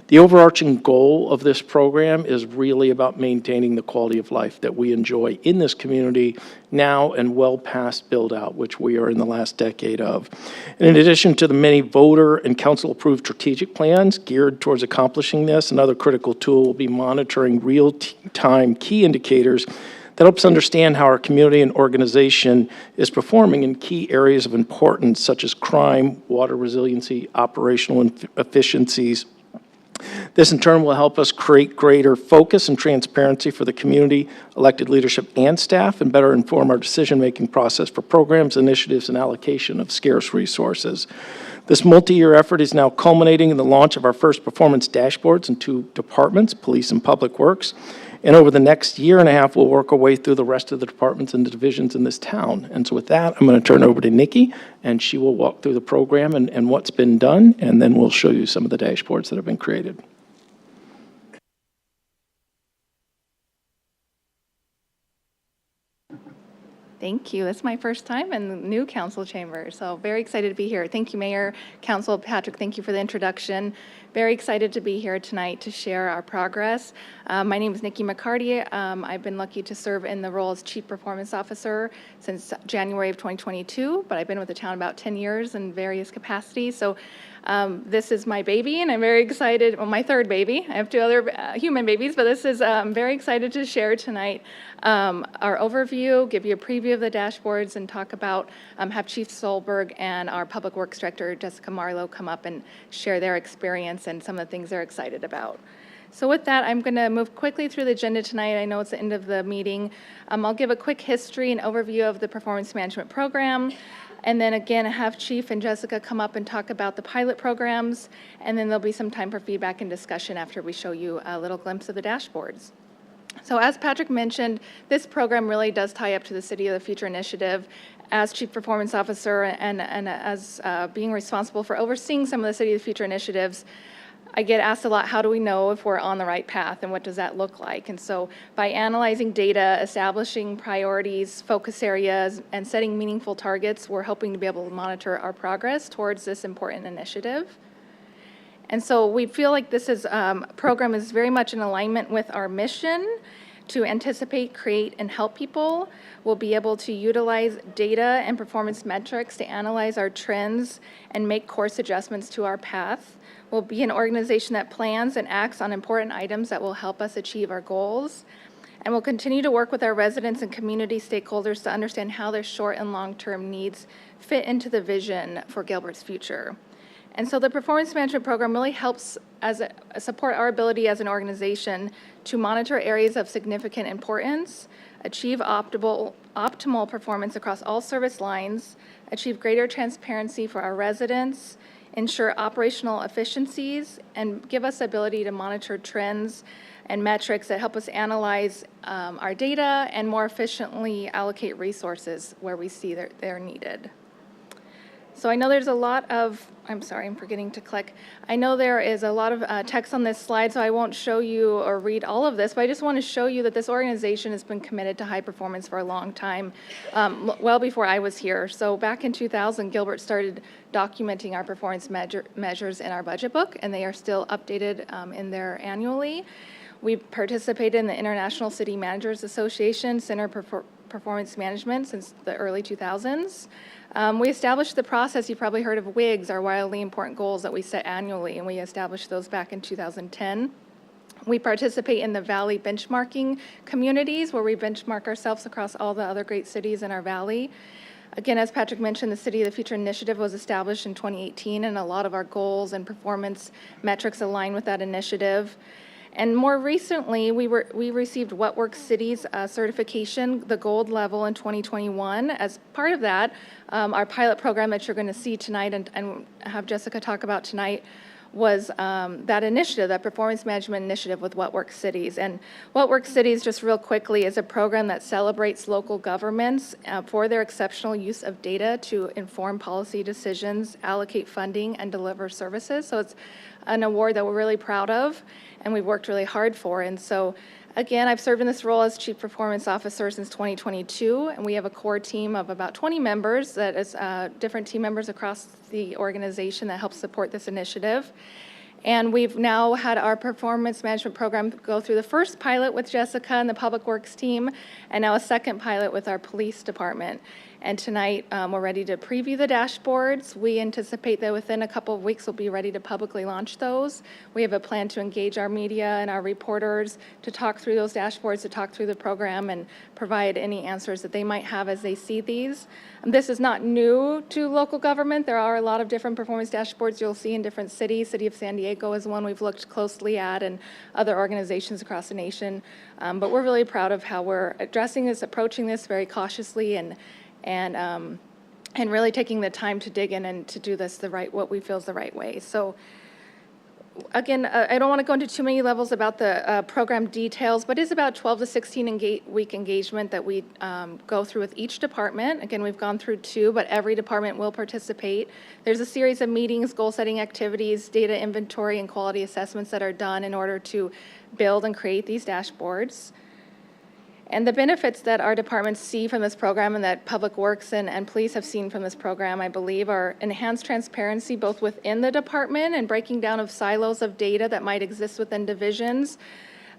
the overarching goal of this program is really about maintaining the quality of life that we enjoy in this community now and well past build-out, which we are in the last decade of. And in addition to the many voter and council-approved strategic plans geared towards accomplishing this, another critical tool will be monitoring real-time key indicators that helps understand how our community and organization is performing in key areas of importance, such as crime, water resiliency, operational efficiencies. This in turn will help us create greater focus and transparency for the community, elected leadership, and staff, and better inform our decision-making process for programs, initiatives, and allocation of scarce resources. This multi-year effort is now culminating in the launch of our first performance dashboards in 2 departments, Police and Public Works. And over the next year and a half, we'll work our way through the rest of the departments and the divisions in this town. And so with that, I'm going to turn it over to Nikki, and she will walk through the program and what's been done, and then we'll show you some of the dashboards that have been created. Thank you. It's my first time in the new council chamber, so very excited to be here. Thank you, Mayor, Council, Patrick, thank you for the introduction. Very excited to be here tonight to share our progress. My name is Nikki McCarty. I've been lucky to serve in the role as Chief Performance Officer since January of 2022, but I've been with the town about 10 years in various capacities. So this is my baby, and I'm very excited. Well, my 3rd baby. I have 2 other human babies, but this is I'm very excited to share tonight our overview, give you a preview of the dashboards, and talk about have Chief Solberg and our Public Works Director Jessica Marlowe come up and share their experience and some of the things they're excited about. So with that, I'm going to move quickly through the agenda tonight. I know it's the end of the meeting. I'll give a quick history and overview of the performance management program. And then again, have Chief and Jessica come up and talk about the pilot programs. And then there'll be some time for feedback and discussion after we show you a little glimpse of the dashboards. So as Patrick mentioned, this program really does tie up to the City of the Future initiative. As Chief Performance Officer and as being responsible for overseeing some of the City of the Future initiatives, I get asked a lot, how do we know if we're on the right path and what does that look like? And so by analyzing data, establishing priorities, focus areas, and setting meaningful targets, we're hoping to be able to monitor our progress towards this important initiative. And so we feel like this program is very much in alignment with our mission to anticipate, create, and help people. We'll be able to utilize data and performance metrics to analyze our trends and make course adjustments to our path. We'll be an organization that plans and acts on important items that will help us achieve our goals. And we'll continue to work with our residents and community stakeholders to understand how their short and long-term needs fit into the vision for Gilbert's future. And so the performance management program really helps support our ability as an organization to monitor areas of significant importance, achieve optimal performance across all service lines, achieve greater transparency for our residents, ensure operational efficiencies, and give us the ability to monitor trends and metrics that help us analyze our data and more efficiently allocate resources where we see they're needed. So I know there's a lot of, I'm sorry, I'm forgetting to click. I know there is a lot of text on this slide, so I won't show you or read all of this, but I just want to show you that this organization has been committed to high performance for a long time, well before I was here. So back in 2000, Gilbert started documenting our performance measures in our budget book, and they are still updated in there annually. We participated in the International City Managers Association Center for Performance Management since the early 2000s. We established the process, you've probably heard of WIGs, our wildly important goals that we set annually, and we established those back in 2010. We participate in the Valley benchmarking communities where we benchmark ourselves across all the other great cities in our valley. Again, as Patrick mentioned, the City of the Future initiative was established in 2018, and a lot of our goals and performance metrics align with that initiative. And more recently, we received What Works Cities certification, the gold level in 2021. As part of that, our pilot program that you're going to see tonight and have Jessica talk about tonight was that initiative, that performance management initiative with What Works Cities. And What Works Cities, just real quickly, is a program that celebrates local governments for their exceptional use of data to inform policy decisions, allocate funding, and deliver services. So it's an award that we're really proud of and we've worked really hard for. And so, again, I've served in this role as Chief Performance Officer since 2022, and we have a core team of about 20 members that is different team members across the organization that help support this initiative. And we've now had our performance management program go through the first pilot with Jessica and the Public Works team, and now a second pilot with our police department. And tonight, we're ready to preview the dashboards. We anticipate that within a couple of weeks, we'll be ready to publicly launch those. We have a plan to engage our media and our reporters to talk through those dashboards, to talk through the program, and provide any answers that they might have as they see these. This is not new to local government. There are a lot of different performance dashboards you'll see in different cities. City of San Diego is one we've looked closely at, and other organizations across the nation. But we're really proud of how we're addressing this, approaching this very cautiously, and really taking the time to dig in and to do this what we feel is the right way. So again, I don't want to go into too many levels about the program details, but it's about 12 to 16 week engagement that we go through with each department. Again, we've gone through 2, but every department will participate. There's a series of meetings, goal-setting activities, data inventory, and quality assessments that are done in order to build and create these dashboards. And the benefits that our departments see from this program and that Public Works and Police have seen from this program, I believe, are enhanced transparency both within the department and breaking down of silos of data that might exist within divisions.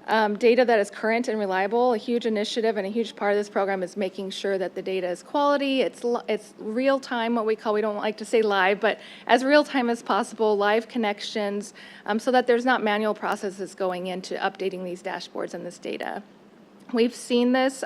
Data that is current and reliable. A huge initiative and a huge part of this program is making sure that the data is quality, it's real time, what we call, we don't like to say live, but as real time as possible, live connections, so that there's not manual processes going into updating these dashboards and this data. We've seen this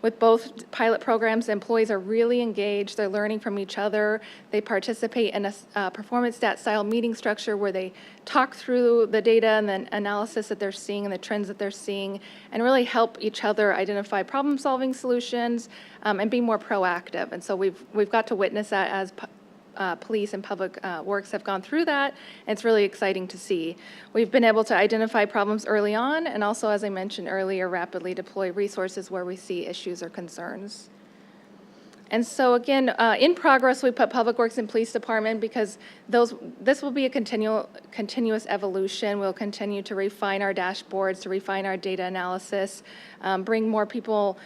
with both pilot programs. Employees are really engaged. They're learning from each other. They participate in a performance stat style meeting structure where they talk through the data and the analysis that they're seeing and the trends that they're seeing, and really help each other identify problem-solving solutions and be more proactive. And so we've got to witness that as Police and Public Works have gone through that. It's really exciting to see. We've been able to identify problems early on, and also, as I mentioned earlier, rapidly deploy resources where we see issues or concerns. And so again, in progress, we put Public Works and Police Department because this will be a continuous evolution. We'll continue to refine our dashboards, to refine our data analysis, bring more people,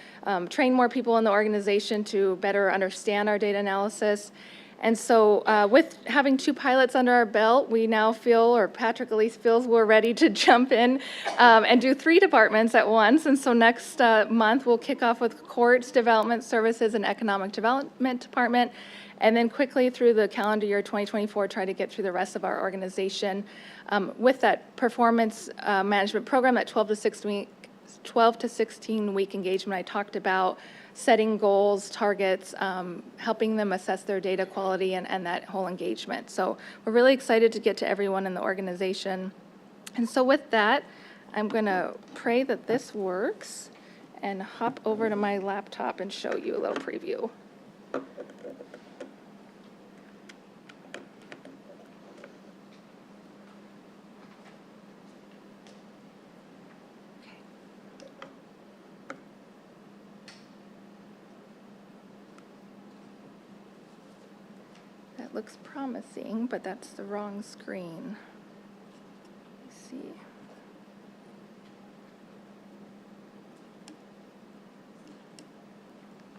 train more people in the organization to better understand our data analysis. And so with having 2 pilots under our belt, we now feel, or Patrick at least feels, we're ready to jump in and do 3 departments at once. And so next month, we'll kick off with Courts, Development Services, and Economic Development Department. And then quickly through the calendar year 2024, try to get through the rest of our organization with that performance management program, that 12 to 16 week engagement I talked about, setting goals, targets, helping them assess their data quality and that whole engagement. So we're really excited to get to everyone in the organization. And so with that, I'm going to pray that this works and hop over to my laptop and show you a little preview. Looks promising, but that's the wrong screen. Let's see.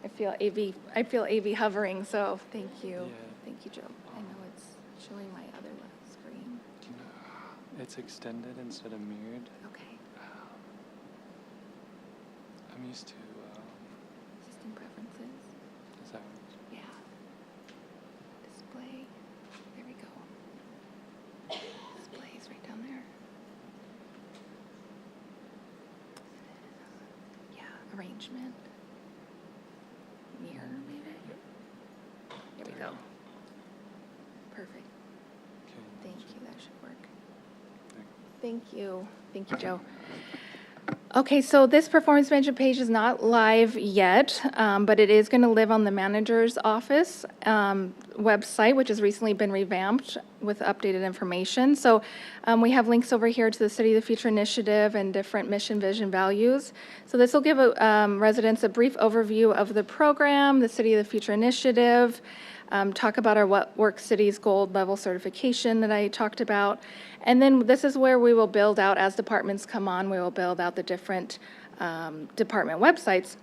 I feel AV hovering, so thank you. Yeah. Thank you, Joe. I know it's showing my other screen. It's extended instead of mirrored. Okay. I'm used to. System preferences. Is that Yeah. Display. There we go. Display is right down there. Yeah, arrangement. Mirror, maybe? There we go. Perfect. Thank you, that should work. Thank you. Thank you, Joe. Okay, so this performance management page is not live yet, but it is going to live on the manager's office website, which has recently been revamped with updated information. So we have links over here to the City of the Future initiative and different mission, vision, values. So this will give residents a brief overview of the program, the City of the Future initiative, talk about our What Works Cities Gold level certification that I talked about. And then this is where we will build out, as departments come on, we will build out the different department websites.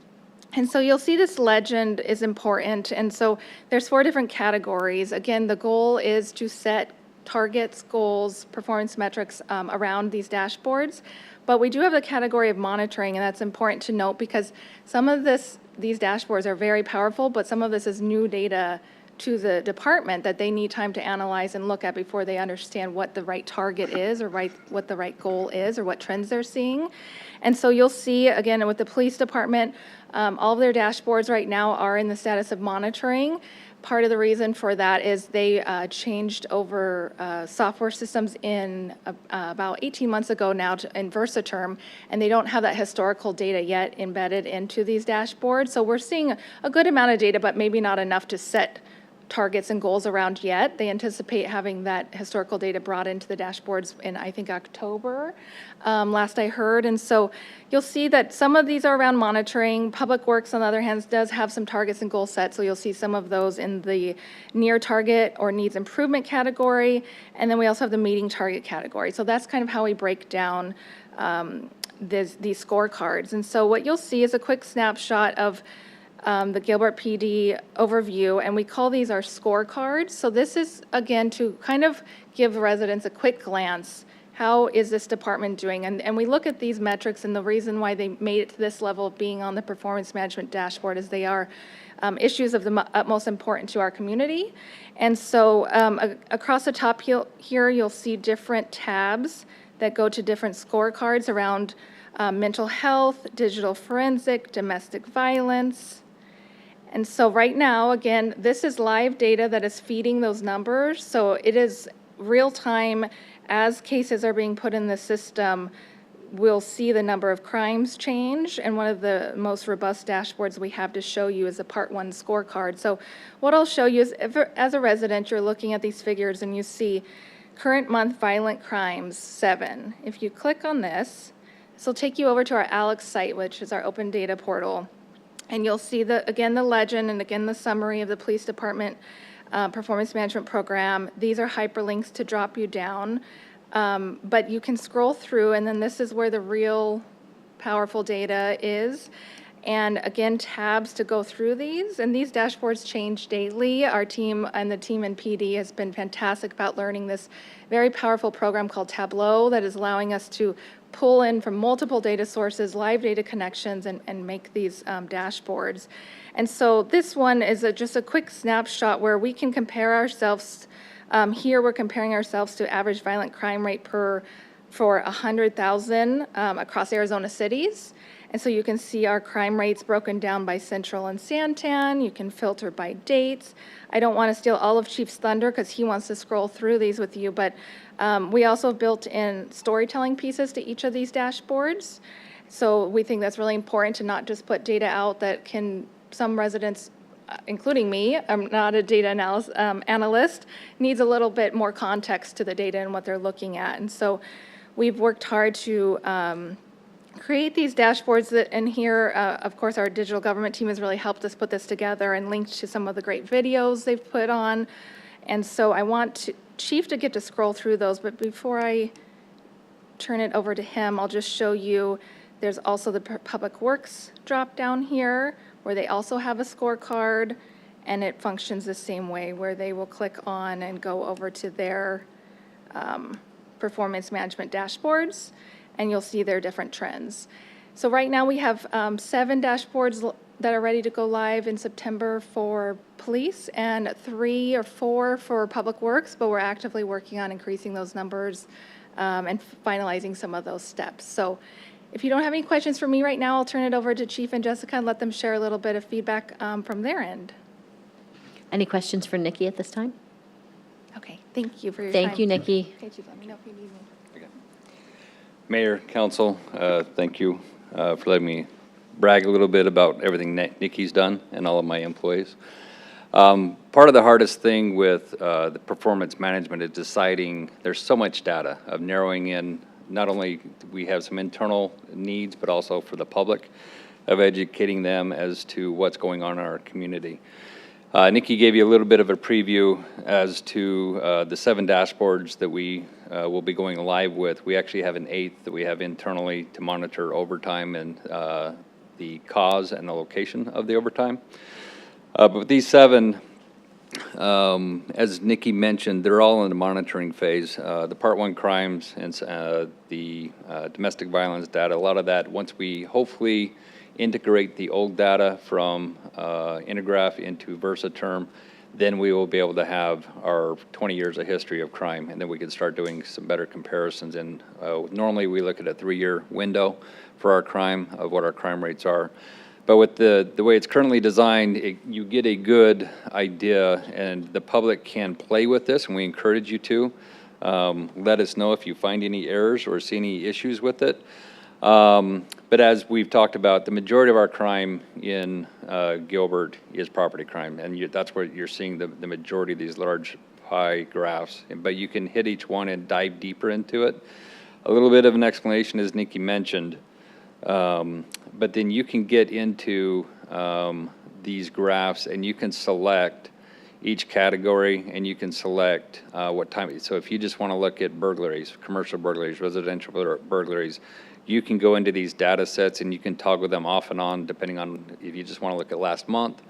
And so you'll see this legend is important. And so there's 4 different categories. Again, the goal is to set targets, goals, performance metrics around these dashboards. But we do have the category of monitoring, and that's important to note because some of these dashboards are very powerful, but some of this is new data to the department that they need time to analyze and look at before they understand what the right target is or what the right goal is or what trends they're seeing. And so you'll see, again, with the police department, all of their dashboards right now are in the status of monitoring. Part of the reason for that is they changed over software systems in about 18 months ago now in Versaterm, and they don't have that historical data yet embedded into these dashboards. So we're seeing a good amount of data, but maybe not enough to set targets and goals around yet. They anticipate having that historical data brought into the dashboards in, I think, October, last I heard. And so you'll see that some of these are around monitoring. Public Works, on the other hand, does have some targets and goals set, so you'll see some of those in the near target or needs improvement category. And then we also have the meeting target category. So that's kind of how we break down these scorecards. And so what you'll see is a quick snapshot of the Gilbert PD overview, and we call these our scorecards. So this is, again, to kind of give residents a quick glance. How is this department doing? And we look at these metrics, and the reason why they made it to this level of being on the performance management dashboard is they are issues of the utmost importance to our community. And so across the top here, you'll see different tabs that go to different scorecards around mental health, digital forensic, domestic violence. And so right now, again, this is live data that is feeding those numbers. So it is real time as cases are being put in the system. We'll see the number of crimes change. And one of the most robust dashboards we have to show you is a Part 1 scorecard. So what I'll show you is, as a resident, you're looking at these figures and you see current month violent crimes, 7. If you click on this will take you over to our ALEX site, which is our open data portal. And you'll see, again, the legend and, again, the summary of the police department performance management program. These are hyperlinks to drop you down. But you can scroll through, and then this is where the real powerful data is. And, again, tabs to go through these. And these dashboards change daily. Our team and the team in PD has been fantastic about learning this very powerful program called Tableau that is allowing us to pull in from multiple data sources, live data connections, and make these dashboards. And so this one is just a quick snapshot where we can compare ourselves. Here we're comparing ourselves to average violent crime rate for 100,000 across Arizona cities. And so you can see our crime rates broken down by Central and Santan. You can filter by dates. I don't want to steal all of Chief's thunder because he wants to scroll through these with you, but we also have built in storytelling pieces to each of these dashboards. So we think that's really important to not just put data out that some residents, including me, I'm not a data analyst, needs a little bit more context to the data and what they're looking at. And so we've worked hard to create these dashboards and here, of course, our digital government team has really helped us put this together and linked to some of the great videos they've put on. And so I want Chief to get to scroll through those, but before I turn it over to him, I'll just show you, there's also the Public Works drop down here, where they also have a scorecard, and it functions the same way, where they will click on and go over to their performance management dashboards, and you'll see their different trends. So right now we have 7 dashboards that are ready to go live in September for police and 3 or 4 for Public Works, but we're actively working on increasing those numbers and finalizing some of those steps. So if you don't have any questions for me right now, I'll turn it over to Chief and Jessica and let them share a little bit of feedback from their end. Any questions for Nikki at this time? Okay, thank you for your time. Thank you, Nikki. Okay, Chief, let me know if you need me. Mayor, council, thank you for letting me brag a little bit about everything Nikki's done and all of my employees. Part of the hardest thing with the performance management is deciding, there's so much data of narrowing in, not only do we have some internal needs, but also for the public, of educating them as to what's going on in our community. Nikki gave you a little bit of a preview as to the 7 dashboards that we will be going live with. We actually have an 8th that we have internally to monitor overtime and the cause and the location of the overtime. But with these 7, as Nikki mentioned, they're all in the monitoring phase. The Part 1 crimes and the domestic violence data, a lot of that, once we hopefully integrate the old data from Intergraph into Versaterm, then we will be able to have our 20 years of history of crime, and then we can start doing some better comparisons. And normally we look at a 3-year window for our crime, of what our crime rates are. But with the way it's currently designed, you get a good idea, and the public can play with this, and we encourage you to. Let us know if you find any errors or see any issues with it. But as we've talked about, the majority of our crime in Gilbert is property crime, and that's where you're seeing the majority of these large pie graphs. But you can hit each one and dive deeper into it. A little bit of an explanation, as Nikki mentioned, but then you can get into these graphs, and you can select each category, and you can select what time. So if you just want to look at burglaries, commercial burglaries, residential burglaries, you can go into these data sets and you can toggle them off and on depending on if you just want to look at last month.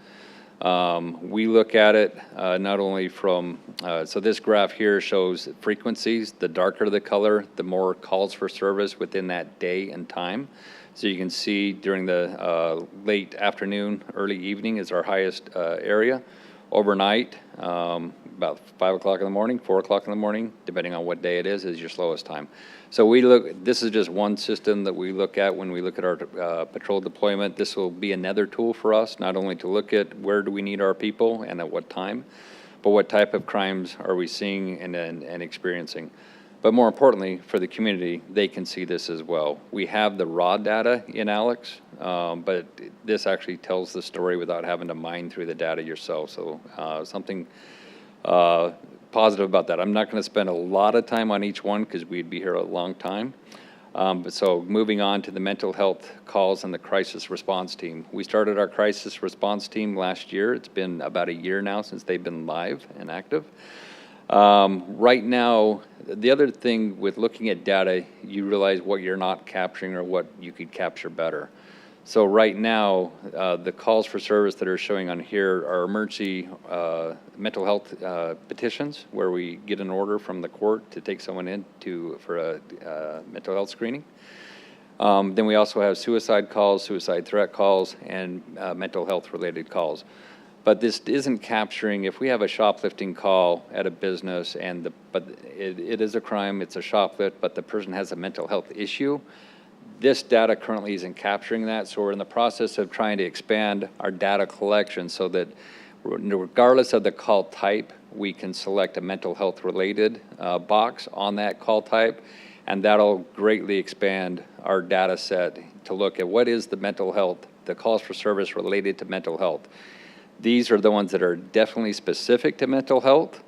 We look at it not only from, so this graph here shows frequencies. The darker the color, the more calls for service within that day and time. So you can see during the late afternoon, early evening is our highest area. Overnight, about 5 o'clock in the morning, 4 o'clock in the morning, depending on what day it is your slowest time. So we look, this is just one system that we look at when we look at our patrol deployment. This will be another tool for us, not only to look at where do we need our people and at what time, but what type of crimes are we seeing and experiencing. But more importantly, for the community, they can see this as well. We have the raw data in Alex, but this actually tells the story without having to mine through the data yourself. So something positive about that. I'm not going to spend a lot of time on each one because we'd be here a long time. But so moving on to the mental health calls and the crisis response team. We started our crisis response team last year. It's been about a year now since they've been live and active. Right now, the other thing with looking at data, you realize what you're not capturing or what you could capture better. So right now, the calls for service that are showing on here are emergency mental health petitions, where we get an order from the court to take someone in for a mental health screening. Then we also have suicide calls, suicide threat calls, and mental health related calls. But this isn't capturing, if we have a shoplifting call at a business but it is a crime, it's a shoplift, but the person has a mental health issue, this data currently isn't capturing that. So we're in the process of trying to expand our data collection so that regardless of the call type, we can select a mental health related box on that call type, and that'll greatly expand our data set to look at what is the mental health, the calls for service related to mental health. These are the ones that are definitely specific to mental health,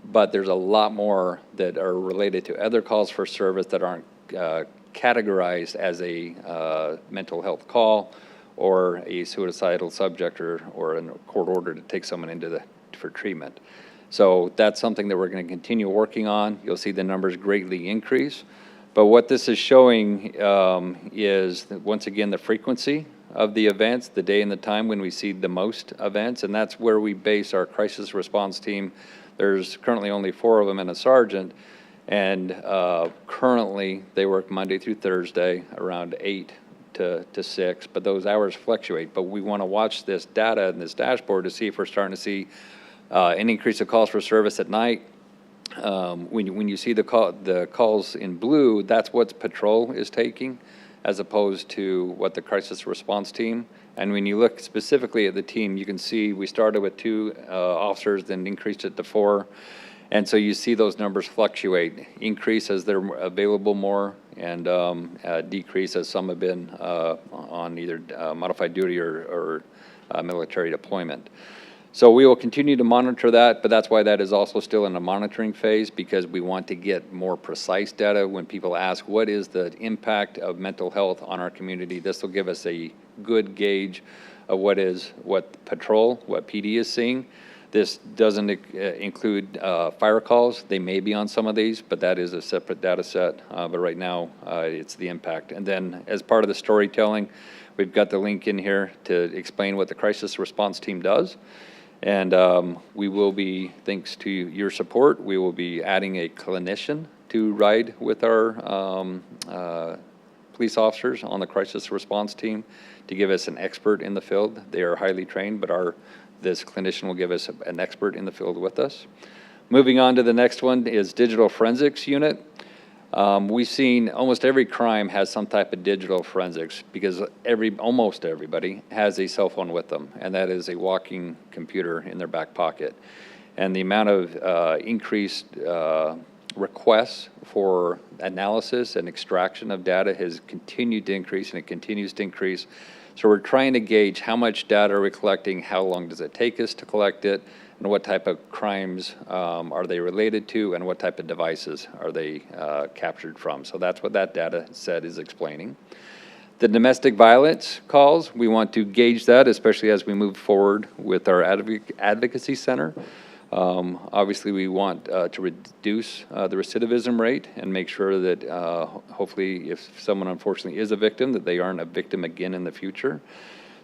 but there's a lot more that are related to other calls for service that aren't categorized as a mental health call or a suicidal subject or a court order to take someone for treatment. So that's something that we're going to continue working on. You'll see the numbers greatly increase. But what this is showing is, once again, the frequency of the events, the day and the time when we see the most events, and that's where we base our crisis response team. There's currently only 4 of them and a sergeant, and currently they work Monday through Thursday around 8 to 6, but those hours fluctuate. But we want to watch this data and this dashboard to see if we're starting to see an increase of calls for service at night. When you see the calls in blue, that's what patrol is taking, as opposed to what the crisis response team. And when you look specifically at the team, you can see we started with 2 officers, then increased it to 4. And so you see those numbers fluctuate, increase as they're available more, and decrease as some have been on either modified duty or military deployment. So we will continue to monitor that, but that's why that is also still in a monitoring phase, because we want to get more precise data. When people ask, what is the impact of mental health on our community, this will give us a good gauge of what patrol, what PD is seeing. This doesn't include fire calls. They may be on some of these, but that is a separate data set. But right now, it's the impact. And then as part of the storytelling, we've got the link in here to explain what the crisis response team does. And we will be, thanks to your support, we will be adding a clinician to ride with our police officers on the crisis response team to give us an expert in the field. They are highly trained, but this clinician will give us an expert in the field with us. Moving on to the next one is digital forensics unit. We've seen almost every crime has some type of digital forensics, because almost everybody has a cell phone with them, and that is a walking computer in their back pocket. And the amount of increased requests for analysis and extraction of data has continued to increase, and it continues to increase. So we're trying to gauge how much data are we collecting, how long does it take us to collect it, and what type of crimes are they related to, and what type of devices are they captured from. So that's what that data set is explaining. The domestic violence calls, we want to gauge that, especially as we move forward with our advocacy center. Obviously, we want to reduce the recidivism rate and make sure that hopefully if someone unfortunately is a victim, that they aren't a victim again in the future.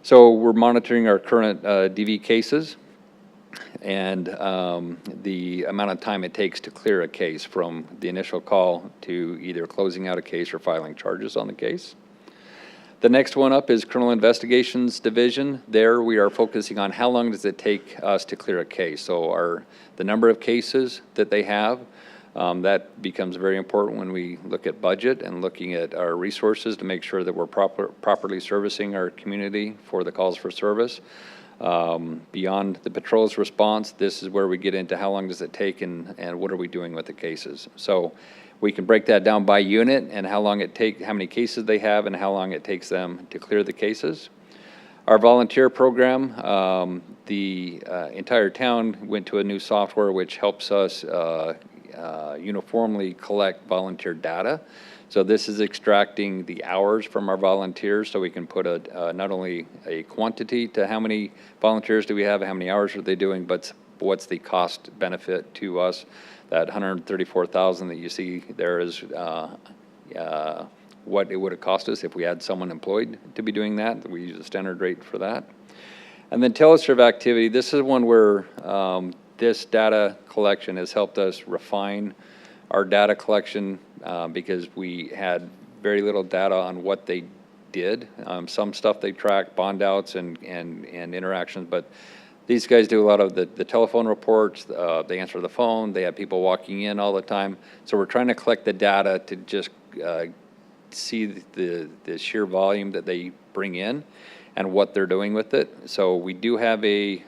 So we're monitoring our current DV cases and the amount of time it takes to clear a case from the initial call to either closing out a case or filing charges on the case. The next one up is Criminal Investigations Division. There we are focusing on how long does it take us to clear a case. So the number of cases that they have, that becomes very important when we look at budget and looking at our resources to make sure that we're properly servicing our community for the calls for service. Beyond the patrol's response, this is where we get into how long does it take and what are we doing with the cases. So we can break that down by unit and how many cases they have and how long it takes them to clear the cases. Our volunteer program, the entire town went to a new software which helps us uniformly collect volunteer data. So this is extracting the hours from our volunteers so we can put not only a quantity to how many volunteers do we have, how many hours are they doing, but what's the cost benefit to us. That $134,000 that you see there is what it would have cost us if we had someone employed to be doing that. We use a standard rate for that. And then teleserve activity, this is one where this data collection has helped us refine our data collection because we had very little data on what they did. Some stuff they tracked, bond outs and interactions, but these guys do a lot of the telephone reports, they answer the phone, they have people walking in all the time. So we're trying to collect the data to just see the sheer volume that they bring in and what they're doing with it. So we do have a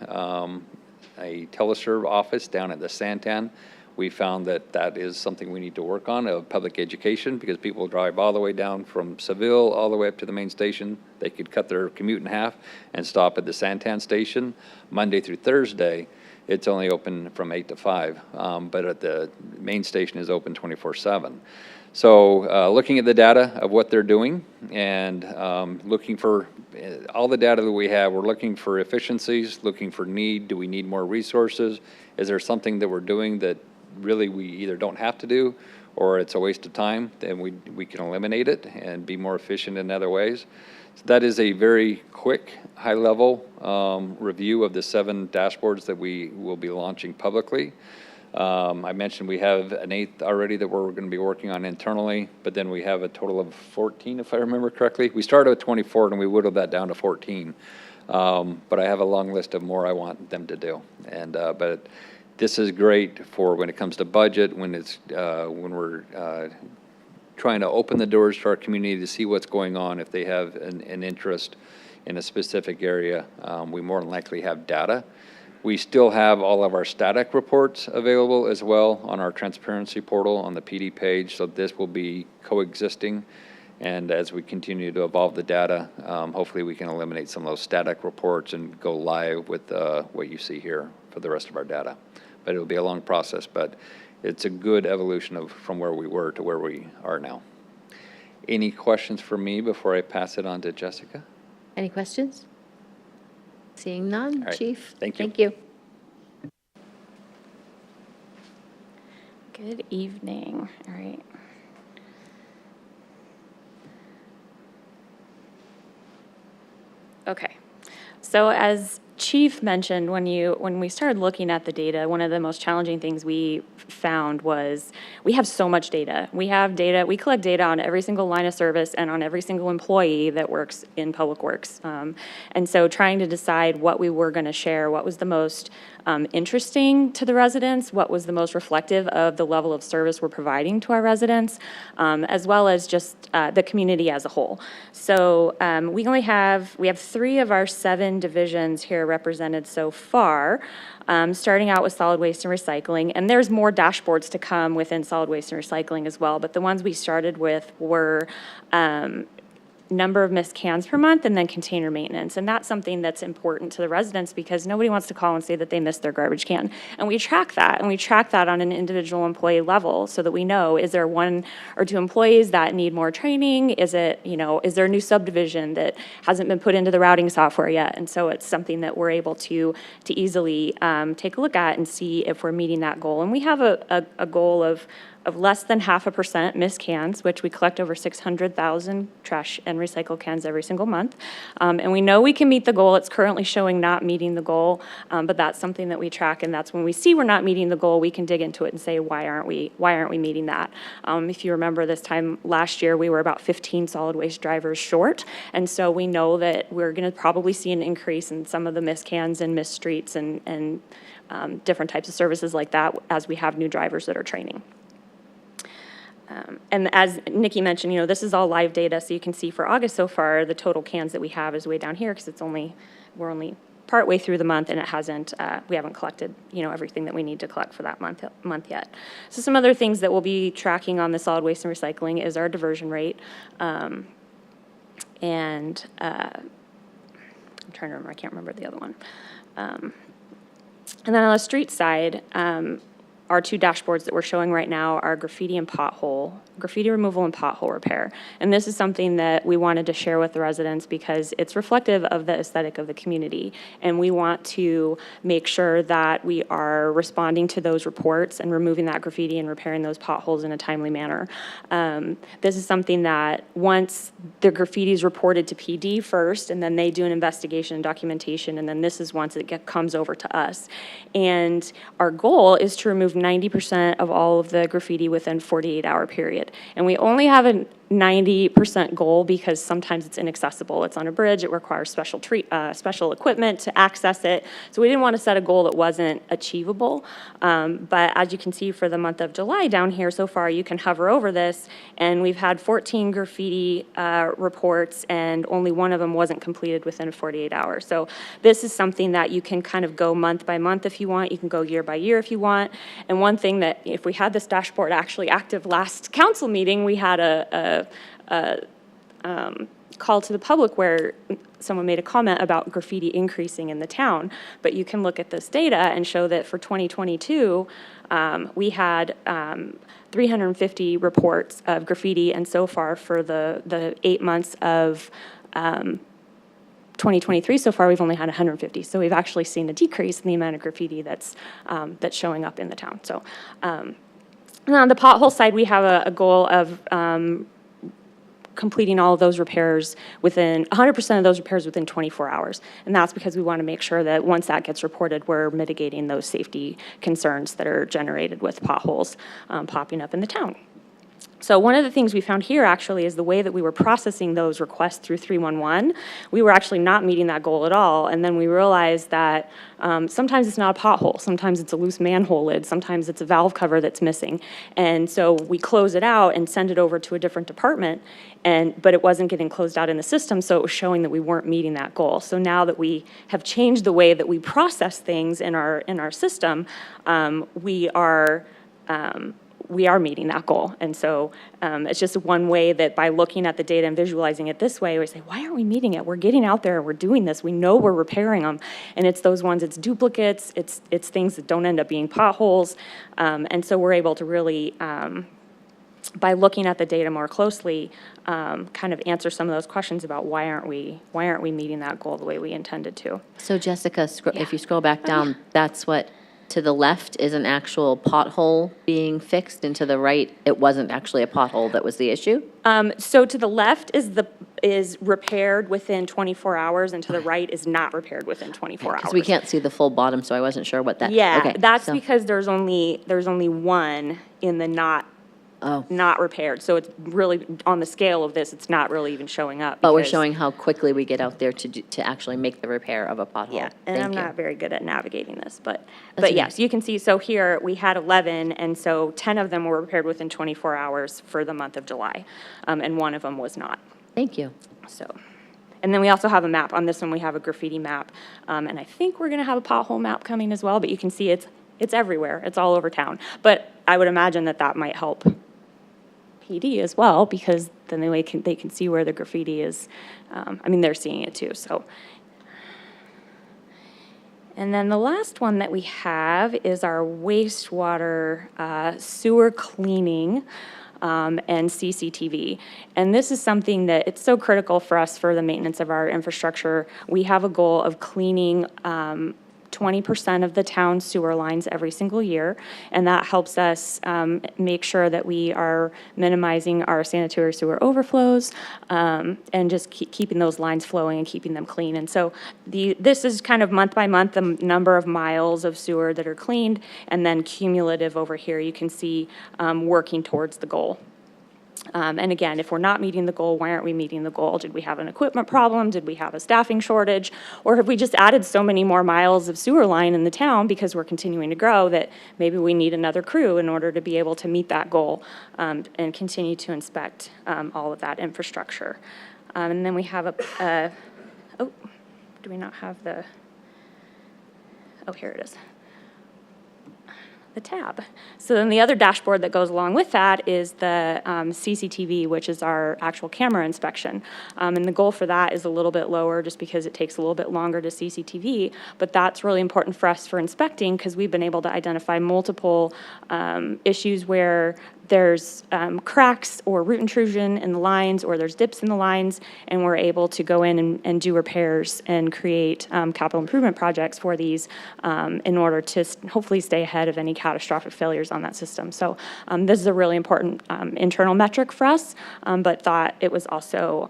teleserve office down at the Santan. We found that is something we need to work on, of public education, because people drive all the way down from Seville all the way up to the main station. They could cut their commute in half and stop at the Santan station. Monday through Thursday, it's only open from 8 to 5, but at the main station is open 24/7. So looking at the data of what they're doing and looking for all the data that we have, we're looking for efficiencies, looking for need. Do we need more resources? Is there something that we're doing that really we either don't have to do or it's a waste of time? Then we can eliminate it and be more efficient in other ways. So that is a very quick, high-level review of the 7 dashboards that we will be launching publicly. I mentioned we have an 8th already that we're going to be working on internally, but then we have a total of 14, if I remember correctly. We started with 24 and we whittled that down to 14. But I have a long list of more I want them to do. And but this is great for when it comes to budget, when we're trying to open the doors to our community to see what's going on. If they have an interest in a specific area, we more than likely have data We still have all of our static reports available as well on our transparency portal on the PD page, so this will be coexisting. And as we continue to evolve the data, hopefully we can eliminate some of those static reports and go live with what you see here for the rest of our data. But it'll be a long process, but it's a good evolution from where we were to where we are now. Any questions for me before I pass it on to Jessica? Any questions? Seeing none, All right. Chief? Thank you. Thank you. Good evening. All right. Okay. So as Chief mentioned, when we started looking at the data, one of the most challenging things we found was we have so much data. We collect data on every single line of service and on every single employee that works in Public Works. And so trying to decide what we were going to share, what was the most interesting to the residents, what was the most reflective of the level of service we're providing to our residents, as well as just the community as a whole. So we have 3 of our 7 divisions here represented so far, starting out with solid waste and recycling. And there's more dashboards to come within solid waste and recycling as well, but the ones we started with were number of missed cans per month and then container maintenance. And that's something that's important to the residents because nobody wants to call and say that they missed their garbage can. And we track that, and we track that on an individual employee level so that we know, is there 1 or 2 employees that need more training? Is there a new subdivision that hasn't been put into the routing software yet? And so it's something that we're able to easily take a look at and see if we're meeting that goal. And we have a goal of less than 0.5% missed cans, which we collect over 600,000 trash and recycle cans every single month. And we know we can meet the goal. It's currently showing not meeting the goal, but that's something that we track, and that's when we see we're not meeting the goal, we can dig into it and say, why aren't we meeting that? If you remember this time last year, we were about 15 solid waste drivers short, and so we know that we're gonna probably see an increase in some of the missed cans and missed streets and different types of services like that as we have new drivers that are training. And as Nikki mentioned, this is all live data, so you can see for August so far, the total cans that we have is way down here because we're only partway through the month, and we haven't collected, everything that we need to collect for that month yet. So some other things that we'll be tracking on the solid waste and recycling is our diversion rate, and I'm trying to remember, I can't remember the other one. And then on the street side, our 2 dashboards that we're showing right now are graffiti removal and pothole repair. And this is something that we wanted to share with the residents because it's reflective of the aesthetic of the community. And we want to make sure that we are responding to those reports and removing that graffiti and repairing those potholes in a timely manner. This is something that once the graffiti is reported to PD first, and then they do an investigation and documentation, and then this is once it comes over to us. And our goal is to remove 90% of all of the graffiti within 48-hour period. And we only have a 90% goal because sometimes it's inaccessible. It's on a bridge, it requires special equipment to access it. So we didn't want to set a goal that wasn't achievable. But as you can see for the month of July down here so far, you can hover over this, and we've had 14 graffiti reports, and only 1 of them wasn't completed within 48 hours. So this is something that you can kind of go month by month if you want. You can go year by year if you want. And one thing that, if we had this dashboard actually active last council meeting, we had a call to the public where someone made a comment about graffiti increasing in the town. But you can look at this data and show that for 2022, we had 350 reports of graffiti, and so far for the 8 months of 2023 so far, we've only had 150. So we've actually seen a decrease in the amount of graffiti that's showing up in the town. So and on the pothole side, we have a goal of completing all of those repairs within 100% of those repairs within 24 hours. And that's because we want to make sure that once that gets reported, we're mitigating those safety concerns that are generated with potholes popping up in the town. So one of the things we found here actually is the way that we were processing those requests through 311, we were actually not meeting that goal at all. And then we realized that sometimes it's not a pothole, sometimes it's a loose manhole lid, sometimes it's a valve cover that's missing. And so we close it out and send it over to a different department, but it wasn't getting closed out in the system, so it was showing that we weren't meeting that goal. So now that we have changed the way that we process things in our system, we are meeting that goal. And so it's just one way that by looking at the data and visualizing it this way, we say, why aren't we meeting it? We're getting out there, we're doing this, we know we're repairing them. And it's those ones, it's duplicates, it's things that don't end up being potholes. And so we're able to really, by looking at the data more closely, kind of answer some of those questions about why aren't we meeting that goal the way we intended to. So Jessica, if you scroll back down, that's what, to the left is an actual pothole being fixed, and to the right, it wasn't actually a pothole that was the issue? So to the left is repaired within 24 hours, and to the right is not repaired within 24 hours. Because we can't see the full bottom, so I wasn't sure what that. Yeah, okay, that's so- because there's only one in the not repaired. So it's really, on the scale of this, it's not really even showing up. But we're because- showing how quickly we get out there to actually make the repair of a pothole. Yeah, and Thank I'm you. not very good at navigating this, but okay. yes, you can see, so here, we had 11, and so 10 of them were repaired within 24 hours for the month of July, and one of them was not. Thank you. So, and then we also have a map. On this one, we have a graffiti map, and I think we're gonna have a pothole map coming as well, but you can see it's everywhere. It's all over town. But I would imagine that might help PD as well, because then they can see where the graffiti is. I mean, they're seeing it too, so. And then the last one that we have is our wastewater sewer cleaning and CCTV. And this is something that it's so critical for us for the maintenance of our infrastructure. We have a goal of cleaning 20% of the town's sewer lines every single year, and that helps us make sure that we are minimizing our sanitary sewer overflows and just keeping those lines flowing and keeping them clean. And so this is kind of month by month the number of miles of sewer that are cleaned, and then cumulative over here you can see working towards the goal. And again, if we're not meeting the goal, why aren't we meeting the goal? Did we have an equipment problem? Did we have a staffing shortage? Or have we just added so many more miles of sewer line in the town because we're continuing to grow that maybe we need another crew in order to be able to meet that goal and continue to inspect all of that infrastructure? And then we have do we not have the, oh, here it is. The tab. So then the other dashboard that goes along with that is the CCTV, which is our actual camera inspection. And the goal for that is a little bit lower just because it takes a little bit longer to CCTV, but that's really important for us for inspecting because we've been able to identify multiple issues where there's cracks or root intrusion in the lines, or there's dips in the lines, and we're able to go in and do repairs and create capital improvement projects for these in order to hopefully stay ahead of any catastrophic failures on that system. So this is a really important internal metric for us, but thought it was also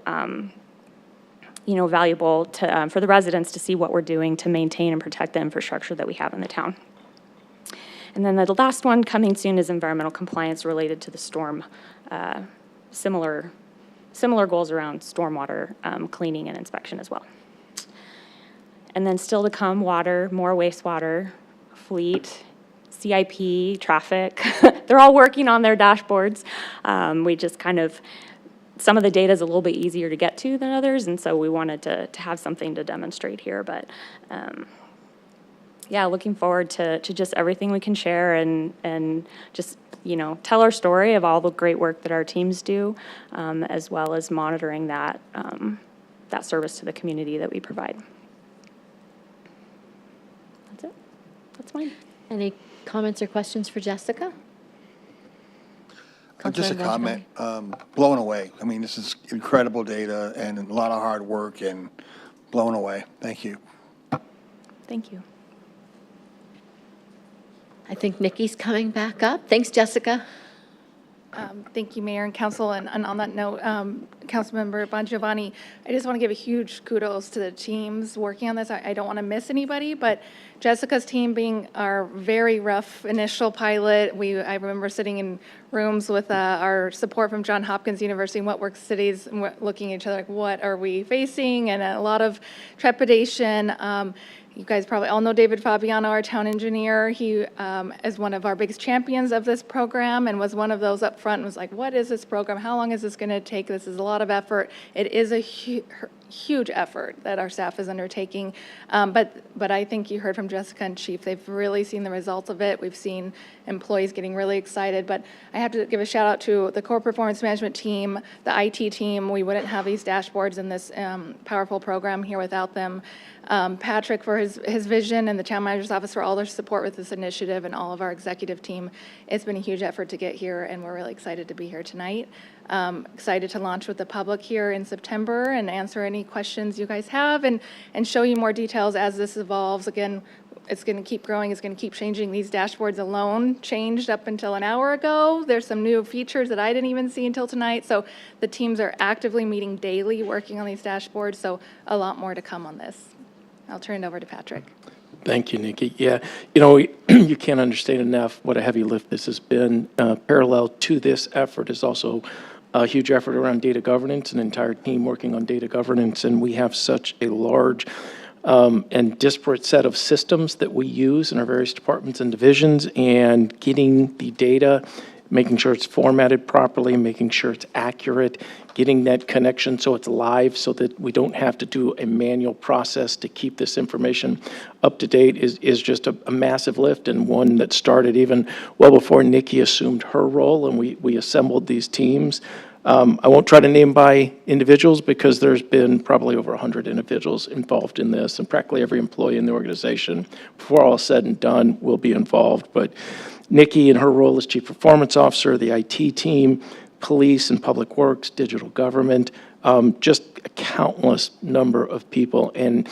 valuable for the residents to see what we're doing to maintain and protect the infrastructure that we have in the town. And then the last one coming soon is environmental compliance related to the storm. Similar goals around stormwater cleaning and inspection as well. And then still to come, water, more wastewater, fleet, CIP, traffic. They're all working on their dashboards. We just kind of, some of the data is a little bit easier to get to than others, and so we wanted to have something to demonstrate here. But yeah, looking forward to just everything we can share and just, tell our story of all the great work that our teams do, as well as monitoring that service to the community that we provide. That's it. That's mine. Any comments or questions for Jessica? Just a Councilmember comment, blown away. I mean, this is incredible data and a lot of hard work and blown away. Thank you. Thank you. I think Nikki's coming back up. Thanks, Jessica. Thank you, Mayor and Council. And on that note, Councilmember Bongiovanni, I just want to give a huge kudos to the teams working on this. I don't want to miss anybody, but Jessica's team being our very rough initial pilot. I remember sitting in rooms with our support from Johns Hopkins University and What Works Cities, and we're looking at each other like, what are we facing? And a lot of trepidation. You guys probably all know David Fabiano, our town engineer. He is one of our biggest champions of this program and was one of those up front and was like, what is this program? How long is this going to take? This is a lot of effort. It is a huge effort that our staff is undertaking. But I think you heard from Jessica and Chief. They've really seen the results of it. We've seen employees getting really excited. But I have to give a shout out to the core performance management team, the IT team. We wouldn't have these dashboards and this powerful program here without them. Patrick for his vision, and the town manager's office for all their support with this initiative, and all of our executive team. It's been a huge effort to get here, and we're really excited to be here tonight. Excited to launch with the public here in September and answer any questions you guys have, and show you more details as this evolves. Again, it's going to keep growing. It's going to keep changing. These dashboards alone changed up until an hour ago. There's some new features that I didn't even see until tonight. So the teams are actively meeting daily, working on these dashboards. So a lot more to come on this. I'll turn it over to Patrick. Thank you, Nikki. Yeah, you can't understand enough what a heavy lift this has been. Parallel to this effort is also a huge effort around data governance, an entire team working on data governance, and we have such a large and disparate set of systems that we use in our various departments and divisions, and getting the data, making sure it's formatted properly, making sure it's accurate, getting that connection so it's live so that we don't have to do a manual process to keep this information up to date is just a massive lift, and one that started even well before Nikki assumed her role and we assembled these teams. I won't try to name by individuals because there's been probably over 100 individuals involved in this, and practically every employee in the organization, before all is said and done, will be involved. But Nikki, in her role as Chief Performance Officer, the IT team, police and public works, digital government, just a countless number of people. And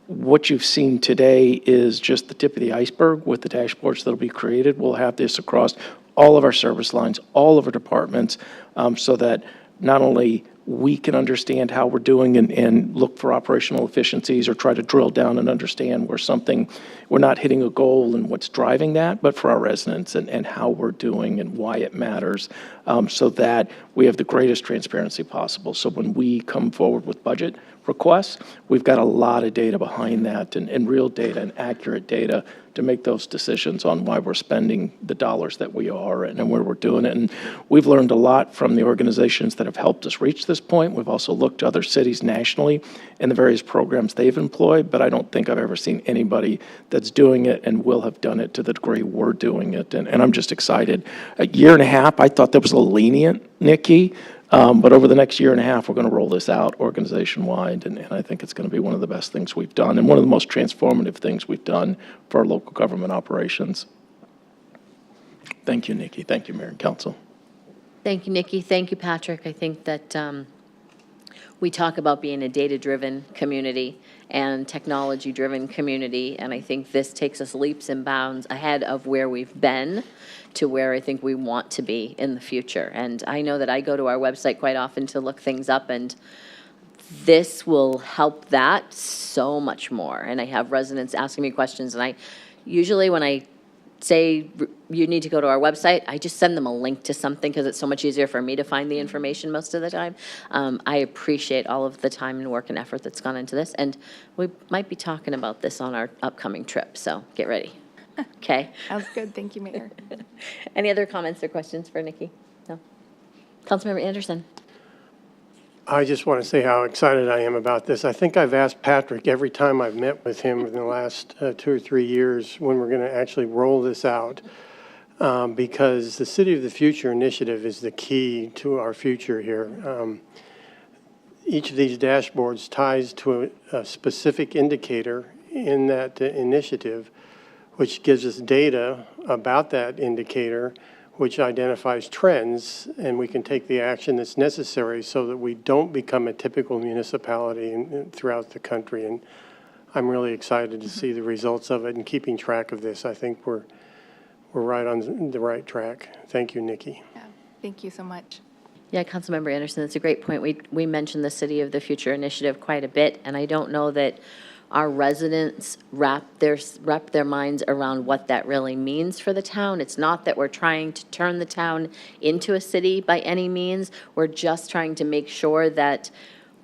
what you've seen today is just the tip of the iceberg with the dashboards that will be created. We'll have this across all of our service lines, all of our departments, so that not only we can understand how we're doing and look for operational efficiencies or try to drill down and understand where we're not hitting a goal and what's driving that, but for our residents and how we're doing and why it matters, so that we have the greatest transparency possible. So when we come forward with budget requests, we've got a lot of data behind that and real data and accurate data to make those decisions on why we're spending the dollars that we are and where we're doing it. And we've learned a lot from the organizations that have helped us reach this point. We've also looked to other cities nationally and the various programs they've employed, but I don't think I've ever seen anybody that's doing it and will have done it to the degree we're doing it. And I'm just excited. A year and a half, I thought that was a little lenient, Nikki. But over the next year and a half, we're going to roll this out organization-wide, and I think it's going to be one of the best things we've done and one of the most transformative things we've done for our local government operations. Thank you, Nikki. Thank you, Mayor and Council. Thank you, Nikki. Thank you, Patrick. I think that we talk about being a data-driven community and technology-driven community, and I think this takes us leaps and bounds ahead of where we've been to where I think we want to be in the future. And I know that I go to our website quite often to look things up, and this will help that so much more. And I have residents asking me questions, and I usually, when I say you need to go to our website, I just send them a link to something because it's so much easier for me to find the information most of the time. I appreciate all of the time and work and effort that's gone into this, and we might be talking about this on our upcoming trip, so get ready. Okay. Sounds good. Thank you, Mayor. Any other comments or questions for Nikki? No? Councilmember Anderson. I just want to say how excited I am about this. I think I've asked Patrick every time I've met with him in the last 2 or 3 years when we're going to actually roll this out, because the City of the Future initiative is the key to our future here. Each of these dashboards ties to a specific indicator in that initiative, which gives us data about that indicator, which identifies trends, and we can take the action that's necessary so that we don't become a typical municipality throughout the country. And I'm really excited to see the results of it and keeping track of this. I think we're right on the right track. Thank you, Nikki. Yeah. Thank you so much. Yeah, Councilmember Anderson, that's a great point. We mentioned the City of the Future initiative quite a bit, and I don't know that our residents wrap their minds around what that really means for the town. It's not that we're trying to turn the town into a city by any means. We're just trying to make sure that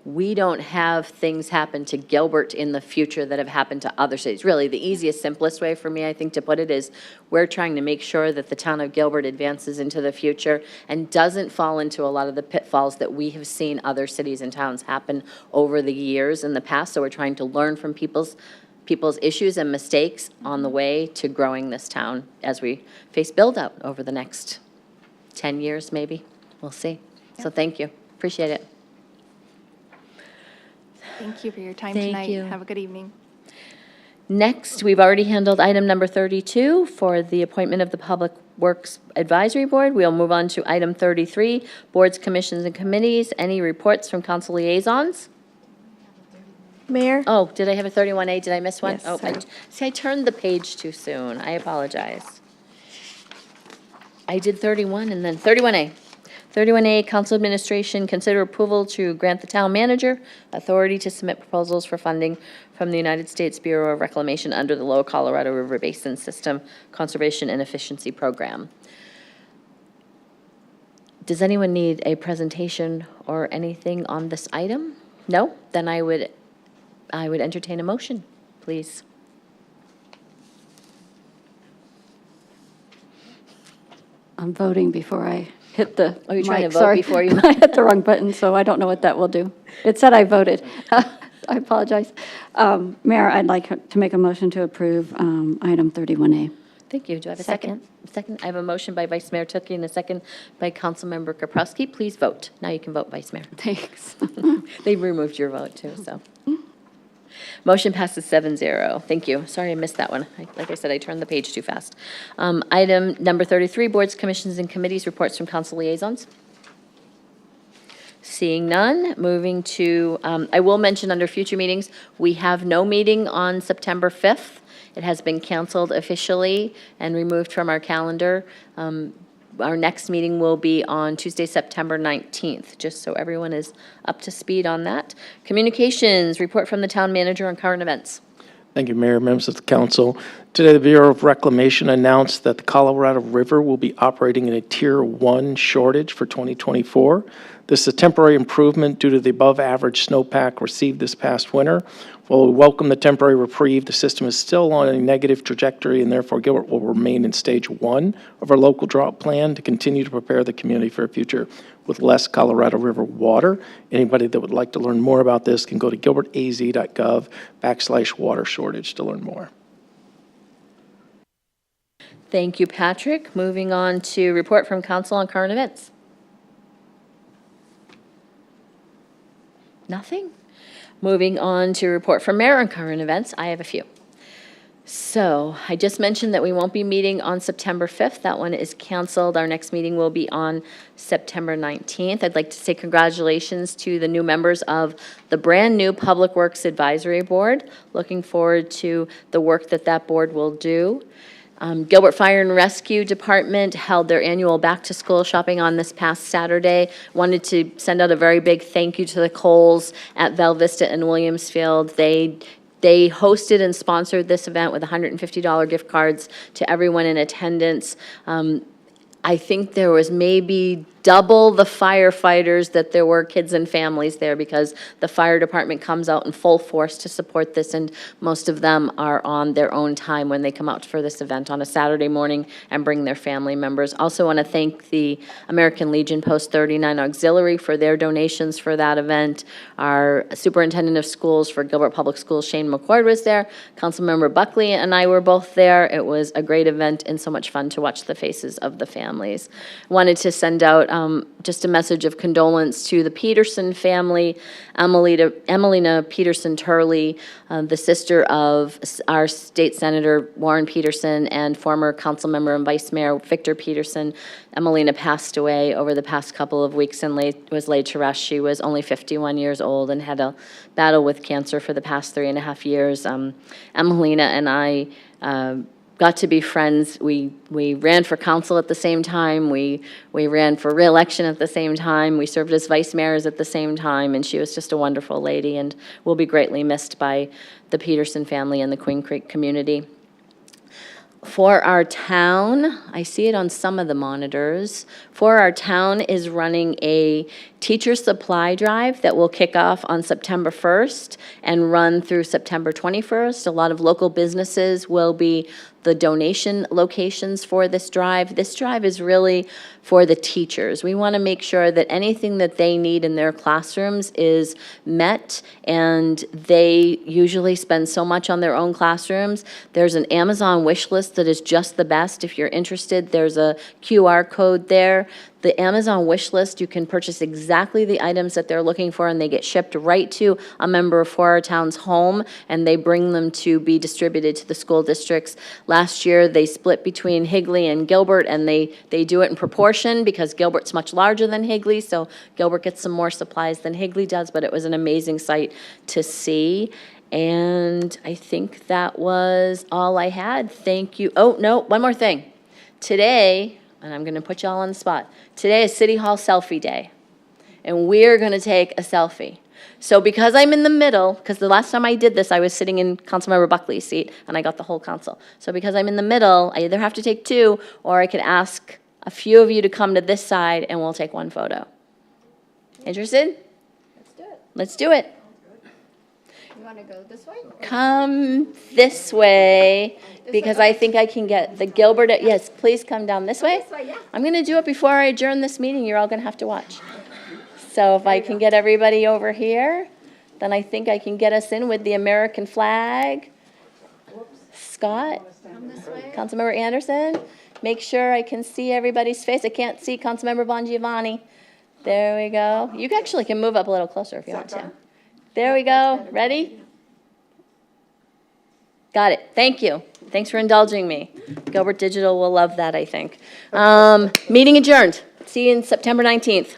we don't have things happen to Gilbert in the future that have happened to other cities. Really, the easiest, simplest way for me, I think, to put it is we're trying to make sure that the town of Gilbert advances into the future and doesn't fall into a lot of the pitfalls that we have seen other cities and towns happen over the years in the past. So we're trying to learn from people's issues and mistakes on the way to growing this town as we face build-out over the next 10 years, maybe. We'll see. So thank you. Appreciate it. Thank you for your time Thank tonight. you. Have a good evening. Next, we've already handled item number 32 for the appointment of the Public Works Advisory Board. We'll move on to item 33, boards, commissions, and committees. Any reports from council liaisons? Mayor? Oh, did I have a 31A? Did I miss one? Yes, Oh, sorry. see, I turned the page too soon. I apologize. I did 31 and then 31A. 31A, Council Administration, consider approval to grant the town manager authority to submit proposals for funding from the United States Bureau of Reclamation under the Lower Colorado River Basin System Conservation and Efficiency Program. Does anyone need a presentation or anything on this item? No? Then I would entertain a motion, please. I'm voting before I hit the Oh, you're trying to mic. vote Sorry. before you- I hit the wrong button, so I don't know what that will do. It said I voted. I apologize. Mayor, I'd like to make a motion to approve item 31A. Thank you. Do I have a second? Second. I have a motion by Vice Mayor Tukey and a second by Councilmember Kaprowski. Please vote. Now you can vote, Vice Mayor. Thanks. They removed your vote too, so. Motion passes 7-0. Thank you. Sorry I missed that one. Like I said, I turned the page too fast. Item number 33, boards, commissions, and committees, reports from council liaisons. Seeing none, moving to, I will mention under future meetings, we have no meeting on September 5th. It has been canceled officially and removed from our calendar. Our next meeting will be on Tuesday, September 19th, just so everyone is up to speed on that. Communications, report from the town manager on current events. Thank you, Mayor, members of the council. Today, the Bureau of Reclamation announced that the Colorado River will be operating in a Tier 1 shortage for 2024. This is a temporary improvement due to the above-average snowpack received this past winter. While we welcome the temporary reprieve, the system is still on a negative trajectory, and therefore Gilbert will remain in Stage 1 of our local drought plan to continue to prepare the community for a future with less Colorado River water. Anybody that would like to learn more about this can go to gilbertaz.gov/water shortage to learn more. Thank you, Patrick. Moving on to report from council on current events. Nothing? Moving on to report from mayor on current events, I have a few. So I just mentioned that we won't be meeting on September 5th. That one is canceled. Our next meeting will be on September 19th. I'd like to say congratulations to the new members of the brand-new Public Works Advisory Board. Looking forward to the work that that board will do. Gilbert Fire and Rescue Department held their annual back-to-school shopping on this past Saturday. Wanted to send out a very big thank you to the Coles at Val Vista and Williamsfield. They hosted and sponsored this event with $150 gift cards to everyone in attendance. I think there was maybe double the firefighters that there were kids and families there because the fire department comes out in full force to support this, and most of them are on their own time when they come out for this event on a Saturday morning and bring their family members. Also want to thank the American Legion Post 39 Auxiliary for their donations for that event. Our superintendent of schools for Gilbert Public Schools, Shane McCord, was there. Councilmember Buckley and I were both there. It was a great event and so much fun to watch the faces of the families. Wanted to send out just a message of condolence to the Peterson family, Emelina Peterson Turley, the sister of our state senator Warren Peterson and former council member and vice mayor Victor Peterson. Emelina passed away over the past couple of weeks and was laid to rest. She was only 51 years old and had a battle with cancer for the past 3.5 years. Emelina and I got to be friends. We ran for council at the same time. We ran for reelection at the same time. We served as vice mayors at the same time, and she was just a wonderful lady and will be greatly missed by the Peterson family and the Queen Creek community. For our town, I see it on some of the monitors, for our town is running a teacher supply drive that will kick off on September 1st and run through September 21st. A lot of local businesses will be the donation locations for this drive. This drive is really for the teachers. We want to make sure that anything that they need in their classrooms is met, and they usually spend so much on their own classrooms. There's an Amazon wish list that is just the best. If you're interested, there's a QR code there. The Amazon wish list, you can purchase exactly the items that they're looking for, and they get shipped right to a member of For Our Town's home, and they bring them to be distributed to the school districts. Last year, they split between Higley and Gilbert, and they do it in proportion because Gilbert's much larger than Higley, so Gilbert gets some more supplies than Higley does, but it was an amazing sight to see. And I think that was all I had. Thank you. Oh, no, one more thing. Today, and I'm going to put you all on the spot. Today is City Hall Selfie Day, and we're going to take a selfie. So because I'm in the middle, because the last time I did this, I was sitting in Councilmember Buckley's seat, and I got the whole council. So because I'm in the middle, I either have to take two, or I could ask a few of you to come to this side, and we'll take one photo. Interested? Let's do it. Let's do it. You want to go this way? Come this way, because I think I can get the Gilbert, yes, please come down this way. This way, yeah. I'm going to do it before I adjourn this meeting. You're all going to have to watch. So if I can get everybody over here, then I think I can get us in with the American flag. Scott? Councilmember Anderson? Make sure I can see everybody's face. I can't see Councilmember Bongiovanni. There we go. You actually can move up a little closer if you want to. There we go. Ready? Got it. Thank you. Thanks for indulging me. Gilbert Digital will love that, I think. Meeting adjourned. See you on September 19th.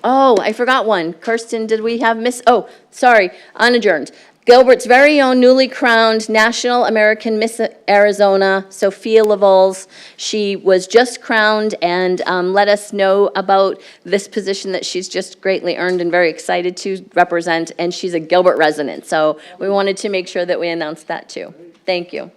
Oh, I forgot one. Kirsten, did we have oh, sorry, unadjourned. Gilbert's very own newly crowned National American Miss Arizona, Sophia Lavols. She was just crowned and let us know about this position that she's just greatly earned and very excited to represent, and she's a Gilbert resident. So we wanted to make sure that we announced that too. Thank you.